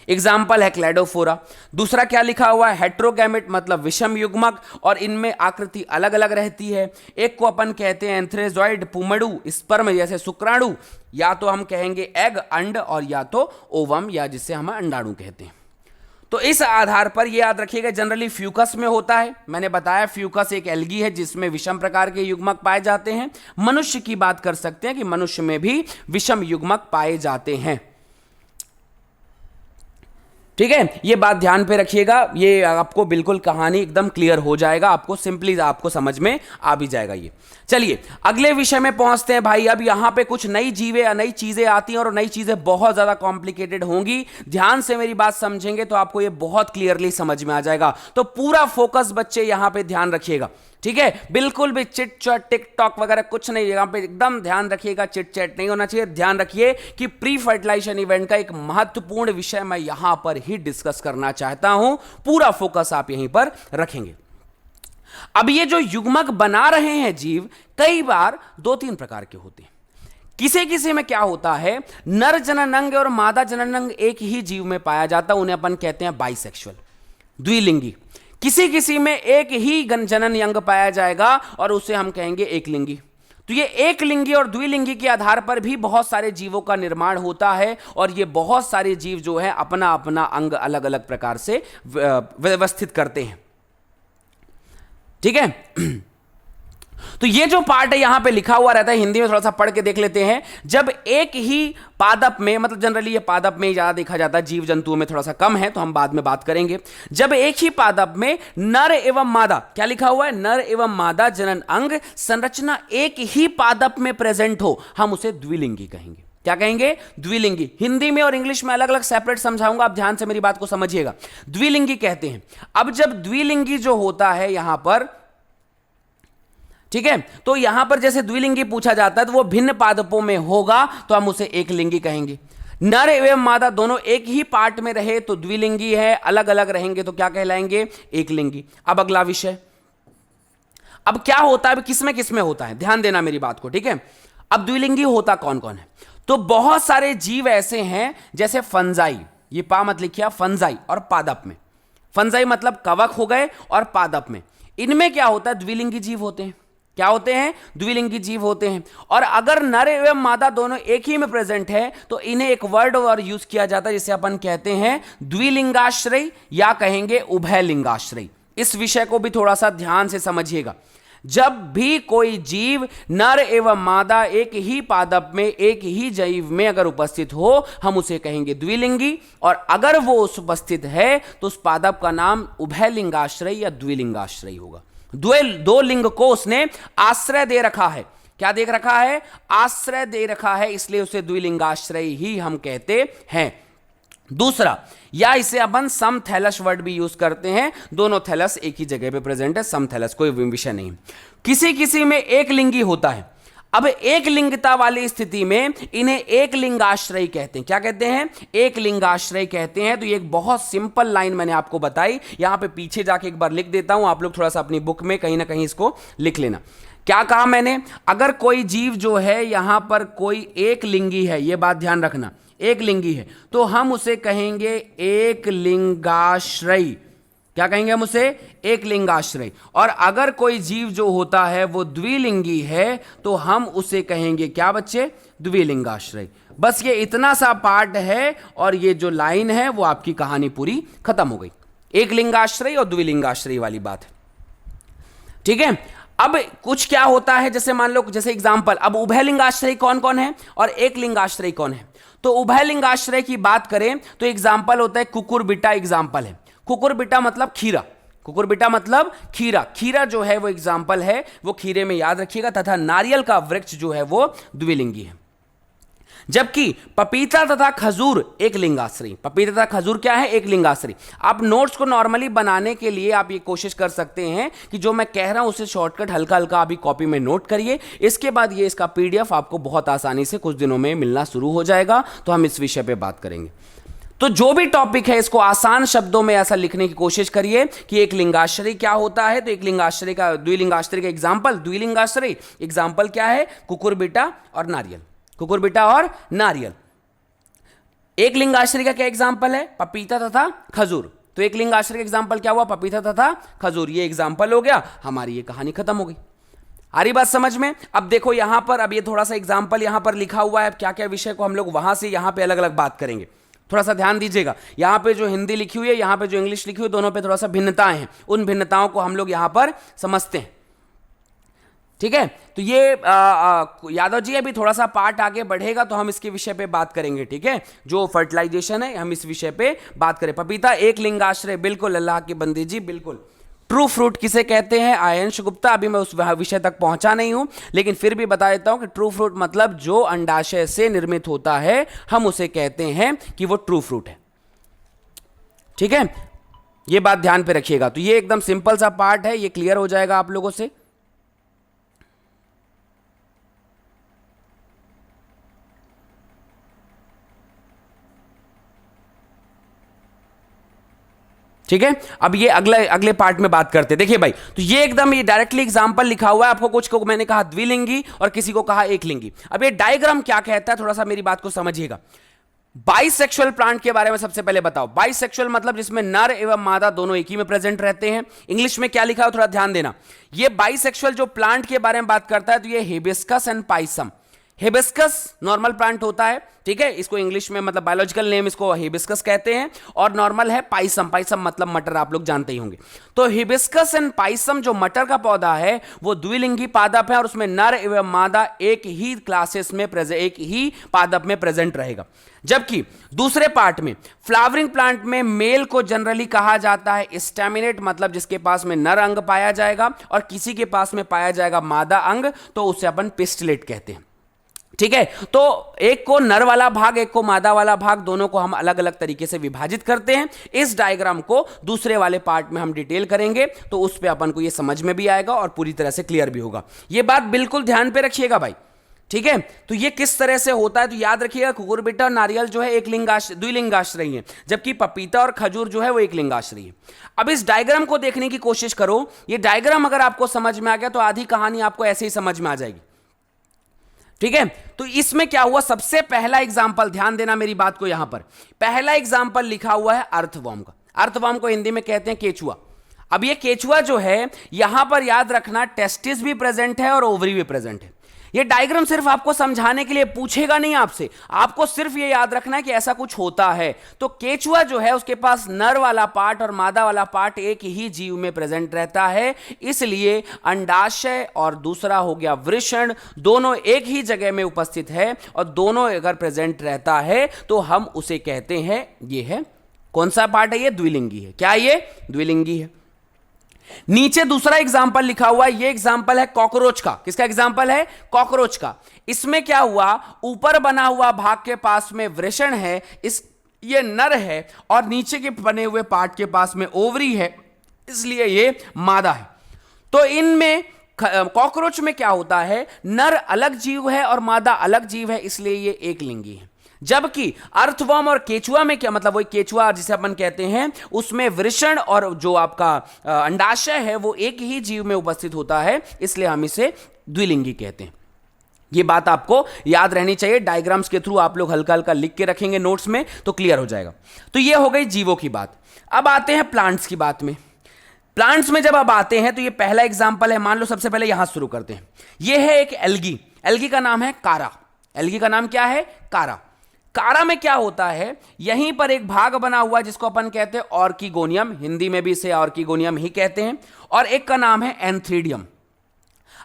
एग्जाम्पल है क्लैडोफोरा। दूसरा क्या लिखा हुआ है, हेट्रोगैमेट मतलब विषम युग्मक, और इनमें आकृति अलग अलग रहती है। एक को अपन कहते हैं एंथ्रेजॉइड, पुमड़ु, स्पर्म जैसे शुक्राणु, या तो हम कहेंगे एग अंड, और या तो ओवम, या जिसे हम अंडाणु कहते हैं। तो इस आधार पर ये याद रखिएगा, जनरली फ्यूकस में होता है। मैंने बताया फ्यूकस एक एल्गी है जिसमें विषम प्रकार के युग्मक पाए जाते हैं। मनुष्य की बात कर सकते हैं कि मनुष्य में भी विषम युग्मक पाए जाते हैं। ठीक है, ये बात ध्यान पे रखिएगा, ये आपको बिल्कुल कहानी एकदम क्लियर हो जाएगा, आपको सिंपली आपको समझ में आ भी जाएगा ये। चलिए अगले विषय में पहुंचते हैं भाई। अब यहां पे कुछ नई चीजें आती हैं, और नई चीजें बहुत ज्यादा कॉम्प्लिकेटेड होंगी। ध्यान से मेरी बात समझेंगे तो आपको ये बहुत क्लियरली समझ में आ जाएगा। तो पूरा फोकस बच्चे यहां पे ध्यान रखिएगा। ठीक है, बिल्कुल भी चिट चैट टिकटॉक वगैरह कुछ नहीं, यहां पे एकदम ध्यान रखिएगा, चिट चैट नहीं होना चाहिए। ध्यान रखिए कि प्री फर्टिलाइजेशन इवेंट का एक महत्वपूर्ण विषय मैं यहां पर ही डिस्कस करना चाहता हूं। पूरा फोकस आप यहीं पर रखेंगे। अब ये जो युग्मक बना रहे हैं जीव, कई बार दो तीन प्रकार के होते हैं। किसी किसी में क्या होता है, नर जनन अंग और मादा जनन अंग एक ही जीव में पाया जाता है, उन्हें अपन कहते हैं बाइसेक्सुअल, द्विलिंगी। किसी किसी में एक ही जनन अंग पाया जाएगा और उसे हम कहेंगे एकलिंगी। तो ये एक लिंगी और द्विलिंगी के आधार पर भी बहुत सारे जीवों का निर्माण होता है, और ये बहुत सारे जीव जो है अपना अपना अंग अलग अलग प्रकार से व्यवस्थित करते हैं। ठीक है। तो ये जो पार्ट है यहां पे लिखा हुआ रहता है, हिंदी में थोड़ा सा पढ़ के देख लेते हैं। जब एक ही पादप में, मतलब जनरली ये पादप में ज्यादा देखा जाता है, जीव जंतुओं में थोड़ा सा कम है, तो हम बाद में बात करेंगे। जब एक ही पादप में नर एवं मादा, क्या लिखा हुआ है, नर एवं मादा जनन अंग संरचना एक ही पादप में प्रेजेंट हो, हम उसे द्विलिंगी कहेंगे। क्या कहेंगे, द्विलिंगी। हिंदी में और इंग्लिश में अलग अलग सेपरेट समझाऊंगा, आप ध्यान से मेरी बात को समझिएगा। द्विलिंगी कहते हैं। अब जब द्विलिंगी जो होता है यहां पर, ठीक है, तो यहां पर जैसे द्विलिंगी पूछा जाता है तो वो भिन्न पादपों में होगा तो हम उसे एक लिंगी कहेंगे। नर एवं मादा दोनों एक ही पार्ट में रहे तो द्विलिंगी है, अलग अलग रहेंगे तो क्या कहलाएंगे, एक लिंगी। अब अगला विषय, अब क्या होता है, किस में होता है, ध्यान देना मेरी बात को, ठीक है। अब द्विलिंगी होता कौन कौन है, तो बहुत सारे जीव ऐसे हैं जैसे फंजाई, ये पा मत लिखिए, फंजाई और पादप में। फंजाई मतलब कवक हो गए, और पादप में, इनमें क्या होता है, द्विलिंगी जीव होते हैं। क्या होते हैं, द्विलिंगी जीव होते हैं। और अगर नर एवं मादा दोनों एक ही में प्रेजेंट है तो इन्हें एक वर्ड और यूज किया जाता है जिसे अपन कहते हैं द्विलिंगाश्रय, या कहेंगे उभयलिंगाश्रय। इस विषय को भी थोड़ा सा ध्यान से समझिएगा। जब भी कोई जीव नर एवं मादा एक ही पादप में, एक ही जीव में अगर उपस्थित हो, हम उसे कहेंगे द्विलिंगी। और अगर वो उपस्थित है तो उस पादप का नाम उभयलिंगाश्रय या द्विलिंगाश्रय होगा। दो लिंग को उसने आश्रय दे रखा है। क्या दे रखा है, आश्रय दे रखा है, इसलिए उसे द्विलिंगाश्रय ही हम कहते हैं। दूसरा, या इसे अपन सम थैलस वर्ड भी यूज करते हैं, दोनों थैलस एक ही जगह पे प्रेजेंट है, सम थैलस, कोई विषय नहीं। किसी किसी में एक लिंगी होता है। अब एक लिंगता वाली स्थिति में इन्हें एक लिंगाश्रय कहते हैं। क्या कहते हैं, एक लिंगाश्रय कहते हैं। तो ये एक बहुत सिंपल लाइन मैंने आपको बताई, यहां पे पीछे जाके एक बार लिख देता हूं, आप लोग थोड़ा सा अपनी बुक में कहीं ना कहीं इसको लिख लेना। क्या कहा मैंने, अगर कोई जीव जो है यहां पर कोई एक लिंगी है, यह बात ध्यान रखना, एक लिंगी है, तो हम उसे कहेंगे एक लिंगाश्रय। क्या कहेंगे हम उसे, एक लिंगाश्रय। और अगर कोई जीव जो होता है वो द्विलिंगी है तो हम उसे कहेंगे क्या बच्चे, द्विलिंगाश्रय। बस ये इतना सा पार्ट है और ये जो लाइन है वो आपकी कहानी पूरी खत्म हो गई। एक लिंगाश्रय और द्विलिंगाश्रय वाली बात है, ठीक है। अब कुछ क्या होता है, जैसे मान लो, जैसे एग्जांपल, अब उभयलिंगाश्रय कौन कौन है और एक लिंगाश्रय कौन है। तो उभयलिंगाश्रय की बात करें तो एग्जांपल होता है कुकुरबिटा, एग्जांपल है। कुकुरबिटा मतलब खीरा, कुकुरबिटा मतलब खीरा, खीरा जो है वो एग्जांपल है, वो खीरे में याद रखिएगा। तथा नारियल का वृक्ष जो है वो द्विलिंगी है। जबकि पपीता तथा खजूर एक लिंगाश्रय। पपीता तथा खजूर क्या है, एक लिंगाश्रय। आप नोट्स को नॉर्मली बनाने के लिए आप ये कोशिश कर सकते हैं कि जो मैं कह रहा हूं उसे शॉर्टकट हल्का हल्का अभी कॉपी में नोट करिए। इसके बाद ये इसका पीडीएफ आपको बहुत आसानी से कुछ दिनों में मिलना शुरू हो जाएगा, तो हम इस विषय पे बात करेंगे। तो जो भी टॉपिक है इसको आसान शब्दों में ऐसा लिखने की कोशिश करिए कि एक लिंगाश्रय क्या होता है। तो एक लिंगाश्रय का, द्विलिंगाश्रय का एग्जांपल, द्विलिंगाश्रय एग्जांपल क्या है, कुकुरबिटा और नारियल, कुकुरबिटा और नारियल। एक लिंगाश्रय का क्या एग्जांपल है, पपीता तथा खजूर। तो एक लिंगाश्रय का एग्जांपल क्या हुआ, पपीता तथा खजूर, ये एग्जांपल हो गया, हमारी ये कहानी खत्म हो गई। आ रही बात समझ में। अब देखो यहां पर, अब ये थोड़ा सा एग्जांपल यहां पर लिखा हुआ है, अब क्या क्या विषय को हम लोग वहां से यहां पे अलग अलग बात करेंगे, थोड़ा सा ध्यान दीजिएगा। यहां पे जो हिंदी लिखी हुई है, यहां पे जो इंग्लिश लिखी हुई है, दोनों पे थोड़ा सा भिन्नताएं हैं, उन भिन्नताओं को हम लोग यहां पर समझते हैं, ठीक है। तो ये यादव जी अभी थोड़ा सा पार्ट आगे बढ़ेगा तो हम इसके विषय पे बात करेंगे, ठीक है। जो फर्टिलाइजेशन है हम इस विषय पे बात करें। पपीता एक लिंगाश्रय, बिल्कुल अल्लाह की बंदी जी, बिल्कुल। ट्रू फ्रूट किसे कहते हैं, आयंश गुप्ता, अभी मैं उस विषय तक पहुंचा नहीं हूं, लेकिन फिर भी बता देता हूं कि ट्रू फ्रूट मतलब जो अंडाशय से निर्मित होता है, हम उसे कहते हैं कि वो ट्रू फ्रूट है, ठीक है। ये बात ध्यान पे रखिएगा। तो ये एकदम सिंपल सा पार्ट है, ये क्लियर हो जाएगा आप लोगों से। ठीक है, अब ये अगले अगले पार्ट में बात करते हैं। देखिए भाई, तो ये एकदम ये डायरेक्टली एग्जांपल लिखा हुआ है, आपको कुछ को मैंने कहा द्विलिंगी और किसी को कहा एकलिंगी। अब ये डायग्राम क्या कहता है, थोड़ा सा मेरी बात को समझिएगा। बाइसेक्सुअल प्लांट के बारे में सबसे पहले बताओ। बाइसेक्सुअल मतलब जिसमें नर एवं मादा दोनों एक ही में प्रेजेंट रहते हैं। इंग्लिश में क्या लिखा है थोड़ा ध्यान देना। ये बाइसेक्सुअल जो प्लांट के बारे में बात करता है तो ये hibiscus and Pisum. Hibiscus normal plant होता है, ठीक है, इसको इंग्लिश में मतलब बायोलॉजिकल नेम इसको हिबिस्कस कहते हैं, और नॉर्मल है पाइसम। पाइसम मतलब मटर, आप लोग जानते ही होंगे। तो हिबिस्कस एंड पाइसम जो मटर का पौधा है वो द्विलिंगी पादप है और उसमें नर एवं मादा एक ही क्लासेस में एक ही पादप में प्रेजेंट रहेगा। जबकि दूसरे पार्ट में फ्लावरिंग प्लांट में मेल को जनरली कहा जाता है स्टैमिनेट, मतलब जिसके पास में नर अंग पाया जाएगा, और किसी के पास में पाया जाएगा मादा अंग, तो उसे अपन पिस्टिलेट कहते हैं। ठीक है, तो एक को नर वाला भाग, एक को मादा वाला भाग, दोनों को हम अलग अलग तरीके से विभाजित करते हैं। इस डायग्राम को दूसरे वाले पार्ट में हम डिटेल करेंगे, तो उस पे अपन को ये समझ में भी आएगा और पूरी तरह से क्लियर भी होगा। ये बात बिल्कुल ध्यान पे रखिएगा भाई, ठीक है। तो ये किस तरह से होता है तो याद रखिएगा, कुकुरबिट्टा और नारियल जो है एक द्विलिंगाश्रयी है, जबकि पपीता और खजूर जो है वो एक लिंगाश्रयी है। अब इस डायग्राम को देखने की कोशिश करो। ये डायग्राम अगर आपको समझ में आ गया तो आधी कहानी आपको ऐसे ही समझ में आ जाएगी, ठीक है। तो इसमें क्या हुआ, सबसे पहला एग्जाम्पल, ध्यान देना मेरी बात को, यहां पर पहला एग्जाम्पल लिखा हुआ है अर्थवर्म का। अर्थवर्म को हिंदी में कहते हैं केचुआ। अब ये केचुआ जो है, यहां पर याद रखना टेस्टिस भी प्रेजेंट है और ओवरी भी प्रेजेंट है। ये डायग्राम सिर्फ आपको समझाने के लिए, पूछेगा नहीं आपसे, आपको सिर्फ ये याद रखना है कि ऐसा कुछ होता है। तो केचुआ जो है उसके पास नर वाला पार्ट और मादा वाला पार्ट एक ही जीव में प्रेजेंट रहता है, इसलिए अंडाशय और दूसरा हो गया वृषण, दोनों एक ही जगह में उपस्थित है, और दोनों अगर प्रेजेंट रहता है तो हम उसे कहते हैं, ये है कौन सा पार्ट है, ये द्विलिंगी है। क्या ये द्विलिंगी है। नीचे दूसरा एग्जाम्पल लिखा हुआ है, ये एग्जाम्पल है कॉकरोच का। किसका एग्जाम्पल है, कॉकरोच का। इसमें क्या हुआ, ऊपर बना हुआ भाग के पास में वृषण है, ये नर है, और नीचे के बने हुए पार्ट के पास में ओवरी है, इसलिए ये मादा है। तो इनमें कॉकरोच में क्या होता है, नर अलग जीव है और मादा अलग जीव है, इसलिए ये एक लिंगी है। जबकि अर्थवर्म और केचुआ में क्या मतलब, वही केचुआ जिसे अपन कहते हैं, उसमें वृषण और जो आपका अंडाशय है वो एक ही जीव में उपस्थित होता है, इसलिए हम इसे द्विलिंगी कहते हैं। ये बात आपको याद रहनी चाहिए। डायग्राम्स के थ्रू आप लोग हल्का हल्का लिख के रखेंगे नोट्स में तो क्लियर हो जाएगा। तो ये हो गई जीवों की बात। अब आते हैं प्लांट्स की बात में। प्लांट्स में जब आप आते हैं तो ये पहला एग्जाम्पल है, मान लो सबसे पहले यहां शुरू करते हैं। ये है एक एल्गी, एल्गी का नाम है कारा। एल्गी का नाम क्या है, कारा। कारा में क्या होता है, यहीं पर एक भाग बना हुआ है जिसको अपन कहते हैं ऑर्किगोनियम, हिंदी में भी इसे ऑर्किगोनियम ही कहते हैं, और एक का नाम है एंथ्रीडियम।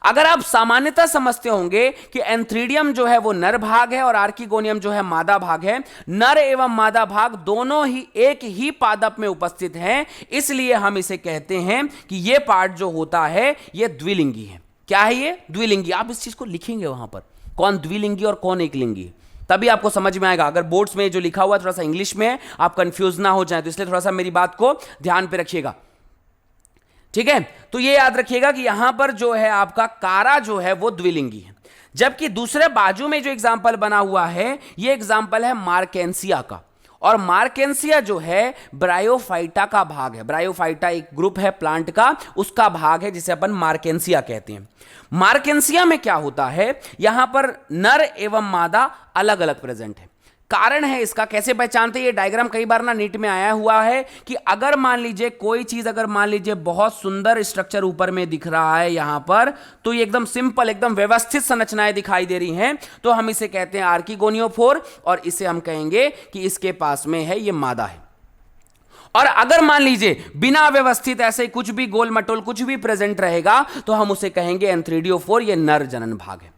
अगर आप सामान्यतः समझते होंगे कि एंथ्रीडियम जो है वो नर भाग है और आर्किगोनियम जो है मादा भाग है, नर एवं मादा भाग दोनों ही एक ही पादप में उपस्थित हैं, इसलिए हम इसे कहते हैं कि ये पार्ट जो होता है ये द्विलिंगी है। क्या है ये, द्विलिंगी। आप इस चीज को लिखेंगे वहां पर, कौन द्विलिंगी और कौन एकलिंगी है, तभी आपको समझ में आएगा। अगर बोर्ड्स में जो लिखा हुआ है थोड़ा सा इंग्लिश में है, आप कंफ्यूज ना हो जाए, तो इसलिए थोड़ा सा मेरी बात को ध्यान पे रखिएगा, ठीक है। तो ये याद रखिएगा कि यहां पर जो है आपका कारा जो है वो द्विलिंगी है। जबकि दूसरे बाजू में जो एग्जाम्पल बना हुआ है, ये एग्जाम्पल है मार्केंसिया का, और मार्केंसिया जो है ब्रायोफाइटा का भाग है। ब्रायोफाइटा एक ग्रुप है प्लांट का, उसका भाग है जिसे अपन मार्केंसिया कहते हैं। मार्केंसिया में क्या होता है, यहां पर नर एवं मादा अलग अलग प्रेजेंट है। कारण है इसका, कैसे पहचानते हैं, ये डायग्राम कई बार ना नीट में आया हुआ है कि अगर मान लीजिए कोई चीज, अगर मान लीजिए बहुत सुंदर स्ट्रक्चर ऊपर में दिख रहा है यहां पर, तो ये एकदम सिंपल, एकदम व्यवस्थित संरचनाएं दिखाई दे रही हैं, तो हम इसे कहते हैं आर्किगोनियोफोर, और इसे हम कहेंगे कि इसके पास में है ये मादा है। और अगर मान लीजिए बिना व्यवस्थित ऐसे कुछ भी गोल मटोल कुछ भी प्रेजेंट रहेगा, तो हम उसे कहेंगे एंथ्रीडियोफोर, ये नर जनन भाग है।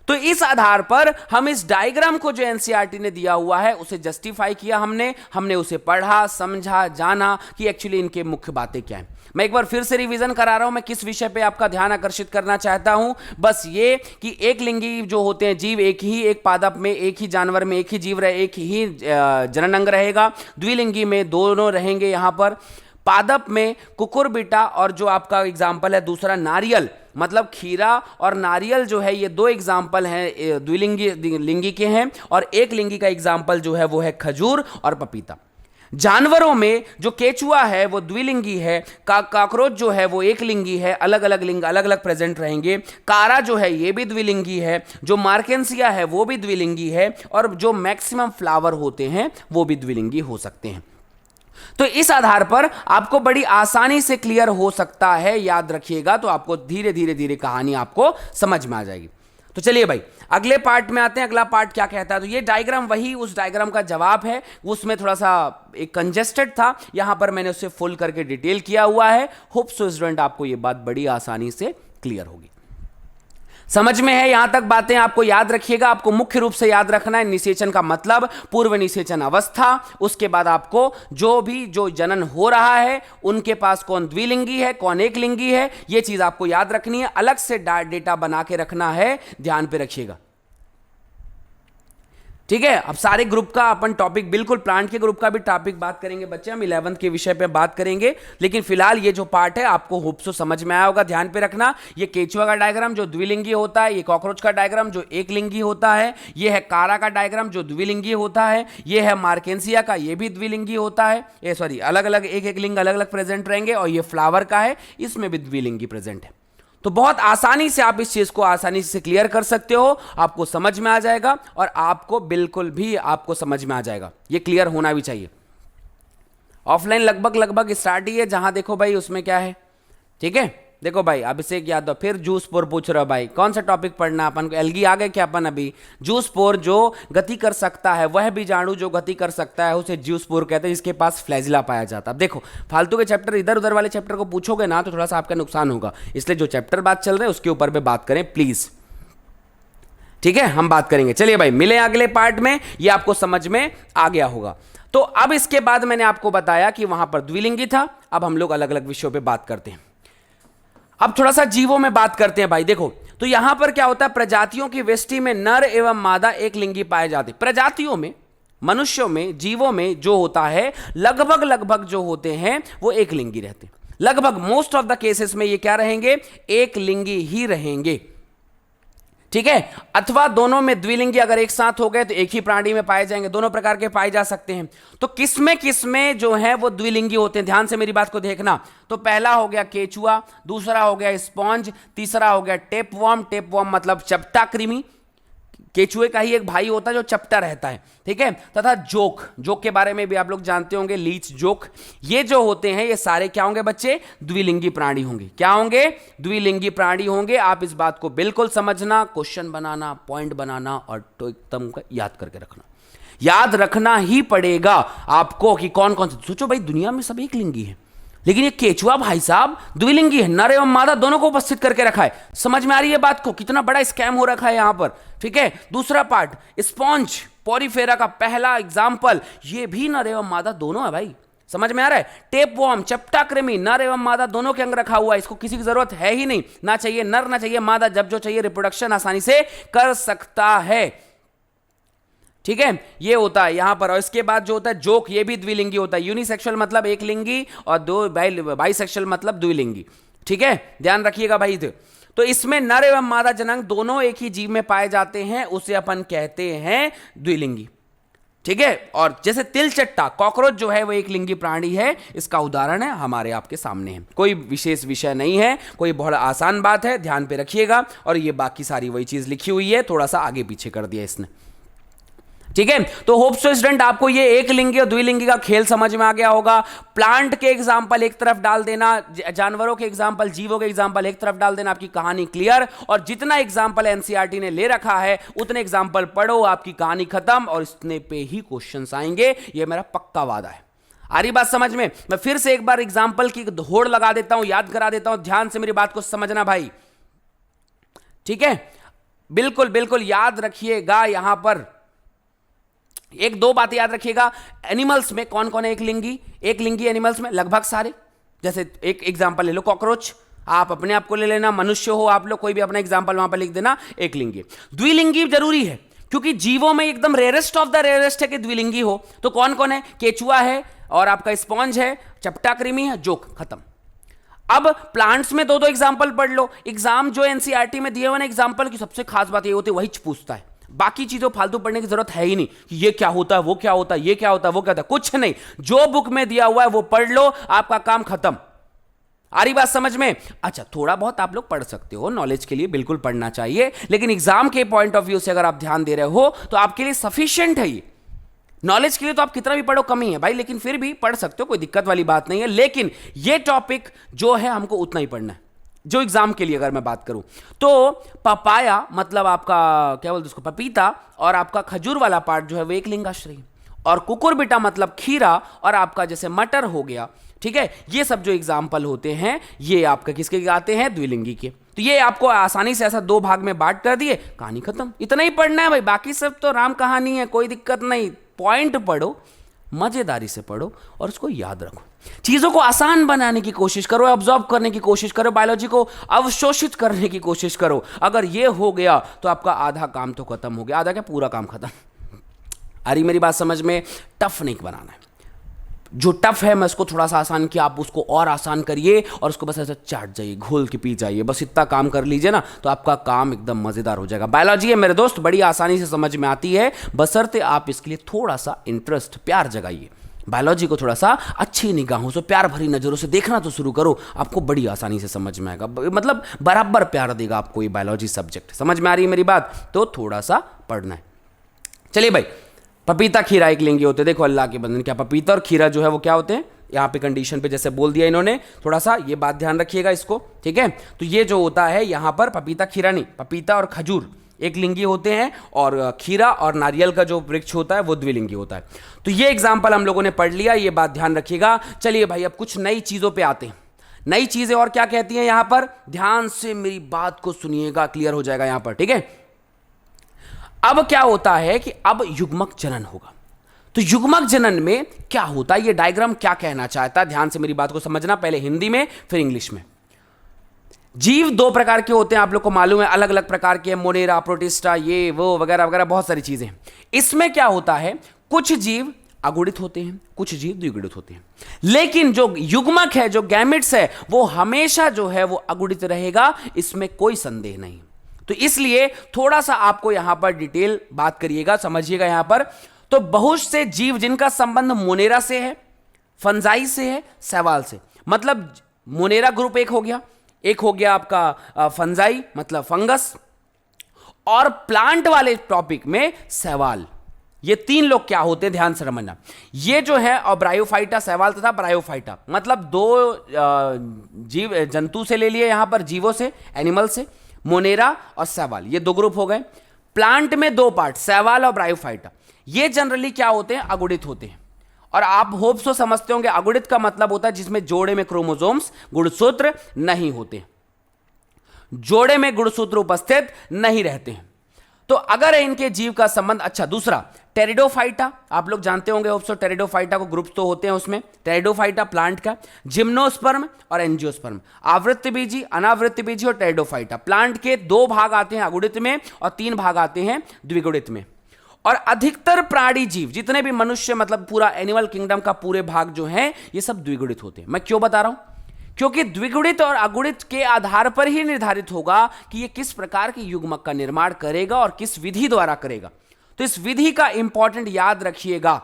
तो इस आधार पर हम इस डायग्राम को जो एनसीईआरटी ने दिया हुआ है उसे जस्टिफाई किया, हमने उसे पढ़ा, समझा, जाना कि एक्चुअली इनके मुख्य बातें क्या हैं। मैं एक बार फिर से रिवीजन करा रहा हूं, मैं किस विषय पे आपका ध्यान आकर्षित करना चाहता हूं, बस ये कि एक लिंगी जो होते हैं जीव, एक ही एक पादप में, एक ही जानवर में एक ही जीव रहे, एक ही जनन अंग रहेगा। द्विलिंगी में दोनों रहेंगे। यहां पर पादप में कुकुरबिटा और जो आपका एग्जाम्पल है दूसरा नारियल, मतलब खीरा और नारियल जो है, ये दो एग्जाम्पल हैं द्विलिंगी लिंगी के हैं, और एक लिंगी का एग्जाम्पल जो है वो है खजूर और पपीता। जानवरों में जो केचुआ है वो द्विलिंगी है, काकरोच जो है वो एक लिंगी है, अलग अलग लिंग अलग अलग प्रेजेंट रहेंगे। कारा जो है ये भी द्विलिंगी है, जो मार्केंसिया है वो भी द्विलिंगी है, और जो मैक्सिमम फ्लावर होते हैं वो भी द्विलिंगी हो सकते हैं। तो इस आधार पर आपको बड़ी आसानी से क्लियर हो सकता है, याद रखिएगा, तो आपको धीरे धीरे धीरे कहानी आपको समझ में आ जाएगी। तो चलिए भाई अगले पार्ट में आते हैं। अगला पार्ट क्या कहता है, तो ये डायग्राम वही उस डायग्राम का जवाब है, उसमें थोड़ा सा एक कंजेस्टेड था, यहां पर मैंने उसे फुल करके डिटेल किया हुआ है। होप सो स्टूडेंट आपको ये बात बड़ी आसानी से क्लियर होगी। समझ में है यहां तक बातें? आपको याद रखिएगा, आपको मुख्य रूप से याद रखना है निषेचन का मतलब पूर्व निषेचन अवस्था, उसके बाद आपको जो जनन हो रहा है उनके पास कौन द्विलिंगी है कौन एक लिंगी है, यह चीज आपको याद रखनी है, अलग से डेटा बना के रखना है, ध्यान पे रखिएगा। ठीक है, अब सारे ग्रुप का अपन टॉपिक, बिल्कुल प्लांट के ग्रुप का भी टॉपिक बात करेंगे बच्चे, हम 11th के विषय पे बात करेंगे, लेकिन फिलहाल ये जो पार्ट है आपको होप सो समझ में आया होगा। ध्यान पे रखना, ये केचुआ का डायग्राम जो द्विलिंगी होता है, ये कॉकरोच का डायग्राम जो एक लिंगी होता है, ये है कारा का डायग्राम जो द्विलिंगी होता है, ये है मार्केंसिया का, ये भी द्विलिंगी होता है, ये सॉरी अलग अलग एक एक लिंग अलग अलग प्रेजेंट रहेंगे, और ये फ्लावर का है, इसमें भी द्विलिंगी प्रेजेंट है। तो बहुत आसानी से आप इस चीज को आसानी से क्लियर कर सकते हो, आपको समझ में आ जाएगा, और आपको बिल्कुल भी आपको समझ में आ जाएगा, ये क्लियर होना भी चाहिए। ऑफलाइन लगभग लगभग स्टार्ट ही है, जहां देखो भाई उसमें क्या है। ठीक है, देखो भाई अभिषेक यादव फिर जूस पोर पूछ रहे हो भाई, कौन सा टॉपिक पढ़ना अपन को? एल्गी आ गए क्या अपन अभी? जूस पोर जो गति कर सकता है, वह बीजाणु जो गति कर सकता है उसे जूस पोर कहते हैं, जिसके पास फ्लैजिला पाया जाता है। अब देखो फालतू के चैप्टर इधर उधर वाले चैप्टर को पूछोगे ना तो थोड़ा सा आपका नुकसान होगा, इसलिए जो चैप्टर बात चल रहे हैं उसके ऊपर पे बात करें प्लीज। ठीक है, हम बात करेंगे। चलिए भाई मिले अगले पार्ट में, ये आपको समझ में आ गया होगा। तो अब इसके बाद मैंने आपको बताया कि वहां पर द्विलिंगी था, अब हम लोग अलग अलग विषयों पर बात करते हैं। अब थोड़ा सा जीवों में बात करते हैं भाई। देखो तो यहां पर क्या होता है, प्रजातियों की वेष्टि में नर एवं मादा एक लिंगी पाए जाते। प्रजातियों में, मनुष्यों में, जीवों में जो होता है लगभग लगभग जो होते हैं वो एक लिंगी रहते हैं। लगभग मोस्ट ऑफ द केसेस में ये क्या रहेंगे, एक लिंगी ही रहेंगे। ठीक है, अथवा दोनों में द्विलिंगी अगर एक साथ हो गए तो एक ही प्राणी में पाए जाएंगे, दोनों प्रकार के पाए जा सकते हैं। तो किसमें जो है वो द्विलिंगी होते हैं, ध्यान से मेरी बात को देखना। तो पहला हो गया केचुआ, दूसरा हो गया स्पॉन्ज, तीसरा हो गया टेपवर्म। टेपवर्म मतलब चपटा कृमि, केचुए का ही एक भाई होता है जो चपटा रहता है। ठीक है, तथा जोक, जोक के बारे में भी आप लोग जानते होंगे, लीच जोक, ये जो होते हैं ये सारे क्या होंगे बच्चे, द्विलिंगी प्राणी होंगे। क्या होंगे, द्विलिंगी प्राणी होंगे। आप इस बात को बिल्कुल समझना, क्वेश्चन बनाना, पॉइंट बनाना, और तो एकदम याद करके रखना, याद रखना ही पड़ेगा आपको कि कौन कौन से। सोचो भाई दुनिया में सब एक लिंगी है, लेकिन ये केचुआ भाई साहब द्विलिंगी है, नर एवं मादा दोनों को उपस्थित करके रखा है। समझ में आ रही है बात को, कितना बड़ा स्कैम हो रखा है यहां पर। ठीक है, दूसरा पार्ट स्पॉन्ज, पोरीफेरा का पहला एग्जाम्पल, ये भी नर एवं मादा दोनों है भाई। समझ में आ रहा है। टेपवर्म, चपटा कृमि, नर एवं मादा दोनों के अंग रखा हुआ है, इसको किसी की जरूरत है ही नहीं, ना चाहिए नर ना चाहिए मादा, जब जो चाहिए रिप्रोडक्शन आसानी से कर सकता है। ठीक है, ये होता है यहां पर। और इसके बाद जो होता है जोक, ये भी द्विलिंगी होता है। यूनिसेक्सुअल मतलब एक लिंगी, और दो बाइसेक्सुअल मतलब द्विलिंगी। ठीक है, ध्यान रखिएगा भाई। तो इसमें नर एवं मादा जनांग दोनों एक ही जीव में पाए जाते हैं, उसे अपन कहते हैं द्विलिंगी। ठीक है, और जैसे तिलचट्टा, कॉकरोच जो है वो एक लिंगी प्राणी है, इसका उदाहरण है हमारे आपके सामने है। कोई विशेष विषय नहीं है, कोई बहुत आसान बात है, ध्यान पे रखिएगा। और ये बाकी सारी वही चीज लिखी हुई है, थोड़ा सा आगे पीछे कर दिया इसने। ठीक है, तो होप सो स्टूडेंट आपको ये एक लिंगी और द्विलिंगी का खेल समझ में आ गया होगा। प्लांट के एग्जांपल एक तरफ डाल देना, जानवरों के एग्जांपल, जीवों के एग्जांपल एक तरफ डाल देना, आपकी कहानी क्लियर। और जितना एग्जांपल एनसीईआरटी ने ले रखा है उतने एग्जांपल पढ़ो, आपकी कहानी खत्म, और इतने पे ही क्वेश्चंस आएंगे, ये मेरा पक्का वादा है। आ रही बात समझ में? मैं फिर से एक बार एग्जाम्पल की होड़ लगा देता हूं, याद करा देता हूं, ध्यान से मेरी बात को समझना भाई। ठीक है, बिल्कुल बिल्कुल याद रखिएगा। यहां पर एक दो बातें याद रखिएगा। एनिमल्स में कौन कौन है एक लिंगी? एक लिंगी एनिमल्स में लगभग सारे। जैसे एक एग्जांपल ले लो कॉकरोच, आप अपने आप को ले लेना, मनुष्य हो आप लोग, कोई भी अपना एग्जांपल वहां पर लिख देना, एक लिंगी। द्विलिंगी जरूरी है, क्योंकि जीवों में एकदम रेयरेस्ट ऑफ द रेयरेस्ट है कि द्विलिंगी हो। तो कौन कौन है? केचुआ है, और आपका स्पॉन्ज है, चपटा कृमि है, जोक, खत्म। अब प्लांट्स में दो दो एग्जांपल पढ़ लो। एग्जाम जो एनसीईआरटी में दिए हुए एग्जांपल की सबसे खास बात ये होती है, वही पूछता है। बाकी चीजों फालतू पढ़ने की जरूरत है ही नहीं कि ये क्या होता है, वो क्या होता है, ये क्या होता है, वो क्या होता है, कुछ नहीं। जो बुक में दिया हुआ है वो पढ़ लो, आपका काम खत्म। आ रही बात समझ में? अच्छा, थोड़ा बहुत आप लोग पढ़ सकते हो, नॉलेज के लिए बिल्कुल पढ़ना चाहिए, लेकिन एग्जाम के पॉइंट ऑफ व्यू से अगर आप ध्यान दे रहे हो तो आपके लिए सफिशिएंट है ये। नॉलेज के लिए तो आप कितना भी पढ़ो कमी है भाई, लेकिन फिर भी पढ़ सकते हो, कोई दिक्कत वाली बात नहीं है। लेकिन ये टॉपिक जो है हमको उतना ही पढ़ना है जो एग्जाम के लिए अगर मैं बात करूं तो। पपाया मतलब आपका क्या बोलते उसको, पपीता, और आपका खजूर वाला पार्ट जो है वो एक लिंगाश्रयी, और कुकुरबिटा मतलब खीरा, और आपका जैसे मटर हो गया, ठीक है, ये सब जो एग्जाम्पल होते हैं ये आपका किसके आते हैं, द्विलिंगी के। तो ये आपको आसानी से ऐसा दो भाग में बांट कर दिए, कहानी खत्म। इतना ही पढ़ना है भाई, बाकी सब तो राम कहानी है, कोई दिक्कत नहीं। पॉइंट पढ़ो, मजेदारी से पढ़ो और उसको याद रखो। चीजों को आसान बनाने की कोशिश करो, ऑब्जर्व करने की कोशिश करो, बायोलॉजी को अवशोषित करने की कोशिश करो। अगर ये हो गया तो आपका आधा काम तो खत्म हो गया, आधा क्या पूरा काम खत्म। अरे मेरी बात समझ में? टफ नहीं बनाना है, जो टफ है मैं उसको थोड़ा सा आसान किया, आप उसको और आसान करिए और उसको बस ऐसा चाट जाइए, घोल के पी जाइए, बस इतना काम कर लीजिए ना तो आपका काम एकदम मजेदार हो जाएगा। बायोलॉजी है मेरे दोस्त, बड़ी आसानी से समझ में आती है, बशर्ते आप इसके लिए थोड़ा सा इंटरेस्ट, प्यार जगाइए। बायोलॉजी को थोड़ा सा अच्छी निगाहों से, प्यार भरी नजरों से देखना तो शुरू करो, आपको बड़ी आसानी से समझ में आएगा, मतलब बराबर प्यार देगा आपको ये बायोलॉजी सब्जेक्ट। समझ में आ रही है मेरी बात? तो थोड़ा सा पढ़ना है। चलिए भाई, पपीता खीरा एक लिंगी होते हैं। देखो अल्लाह के बंधन, क्या पपीता और खीरा जो है वो क्या होते हैं, यहाँ पे कंडीशन पे जैसे बोल दिया इन्होंने, थोड़ा सा ये बात ध्यान रखिएगा इसको, ठीक है। तो ये जो होता है यहाँ पर पपीता खीरा नहीं, पपीता और खजूर एक लिंगी होते हैं, और खीरा और नारियल का जो वृक्ष होता है वो द्विलिंगी होता है। तो ये एग्जाम्पल हम लोगों ने पढ़ लिया, ये बात ध्यान रखिएगा। चलिए भाई, अब कुछ नई चीजों पे आते हैं। नई चीजें और क्या कहती हैं यहाँ पर, ध्यान से मेरी बात को सुनिएगा, क्लियर हो जाएगा यहाँ पर, ठीक है। अब क्या होता है कि अब युग्मक जनन होगा। तो युग्मक जनन में क्या होता है, ये डायग्राम क्या कहना चाहता है, ध्यान से मेरी बात को समझना, पहले हिंदी में फिर इंग्लिश में। जीव दो प्रकार के होते हैं, आप लोग को मालूम है, अलग अलग प्रकार के, मोनेरा, प्रोटिस्टा, ये वो वगैरह वगैरह बहुत सारी चीजें। इसमें क्या होता है, कुछ जीव अगुणित होते हैं, कुछ जीव द्विगुणित होते हैं, लेकिन जो युग्मक है, जो गैमेट्स है, वो हमेशा जो है वो अगुणित रहेगा, इसमें कोई संदेह नहीं। तो इसलिए थोड़ा सा आपको यहां पर डिटेल बात करिएगा, समझिएगा यहां पर। तो बहुत से जीव जिनका संबंध मोनेरा से है, फंजाई से है, शैवाल से, मतलब मोनेरा ग्रुप एक हो गया, एक हो गया आपका फंजाई मतलब फंगस, और प्लांट वाले टॉपिक में शैवाल। ये तीन लोग क्या होते हैं, ध्यान से समझना। ये जो है और ब्रायोफाइटा, शैवाल तथा ब्रायोफाइटा, मतलब दो जीव जंतु से ले लिए यहां पर, जीवों से, एनिमल से, मोनेरा और शैवाल, ये दो ग्रुप हो गए। प्लांट में दो पार्ट, शैवाल और ब्रायोफाइटा, ये जनरली क्या होते हैं, अगुणित होते हैं। और आप होप सो समझते होंगे, अगुणित का मतलब होता है जिसमें जोड़े में क्रोमोसोम्स, गुणसूत्र नहीं होते, जोड़े में गुणसूत्र उपस्थित नहीं रहते हैं। तो अगर इनके जीव का संबंध, अच्छा दूसरा टेरिडोफाइटा, आप लोग जानते होंगे होप सो, टेरिडोफाइटा को ग्रुप्स तो होते हैं उसमें, टेरिडोफाइटा प्लांट का, जिम्नोस्पर्म और एंजियोस्पर्म, आवृत्त बीजी, अनावृत्त बीजी, और टेरिडोफाइटा। प्लांट के दो भाग आते हैं अगुणित में और तीन भाग आते हैं द्विगुणित में। और अधिकतर प्राणी जीव, जितने भी मनुष्य, मतलब पूरा एनिमल किंगडम का पूरे भाग जो है, ये सब द्विगुणित होते हैं। मैं क्यों बता रहा हूं, क्योंकि द्विगुणित और अगुणित के आधार पर ही निर्धारित होगा कि ये किस प्रकार की युग्मक का निर्माण करेगा और किस विधि द्वारा करेगा। तो इस विधि का इंपॉर्टेंट याद रखिएगा,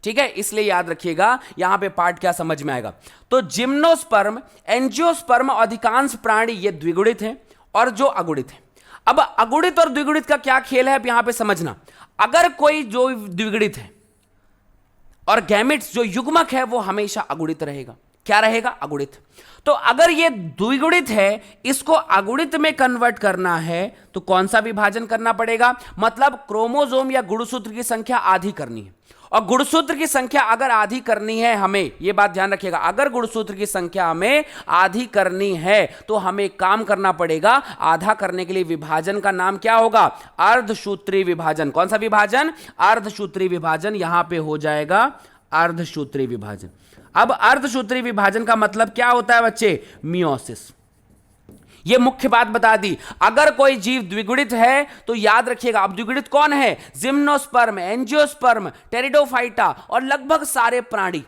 ठीक है, इसलिए याद रखिएगा, यहां पे पार्ट क्या समझ में आएगा। तो जिम्नोस्पर्म, एंजियोस्पर्म, अधिकांश प्राणी ये द्विगुणित है और जो अगुणित है। अब अगुणित और द्विगुणित का क्या खेल है, अब यहां पे समझना। अगर कोई जो द्विगुणित है और गैमेट्स जो युग्मक है वो हमेशा अगुणित रहेगा, क्या रहेगा, अगुणित। तो अगर ये द्विगुणित है, इसको अगुणित में कन्वर्ट करना है तो कौन सा विभाजन करना पड़ेगा, मतलब क्रोमोसोम या गुणसूत्र की संख्या आधी करनी है। और गुणसूत्र की संख्या अगर आधी करनी है हमें, यह बात ध्यान रखिएगा, अगर गुणसूत्र की संख्या हमें आधी करनी है तो हमें काम करना पड़ेगा। आधा करने के लिए विभाजन का नाम क्या होगा, अर्धसूत्री विभाजन। कौन सा विभाजन, अर्धसूत्री विभाजन, यहां पे हो जाएगा अर्धसूत्री विभाजन। अब अर्धसूत्री विभाजन का मतलब क्या होता है बच्चे, मियोसिस। यह मुख्य बात बता दी। अगर कोई जीव द्विगुणित है तो याद रखिएगा, अब द्विगुणित कौन है, जिम्नोस्पर्म, एंजियोस्पर्म, टेरिडोफाइटा और लगभग सारे प्राणी,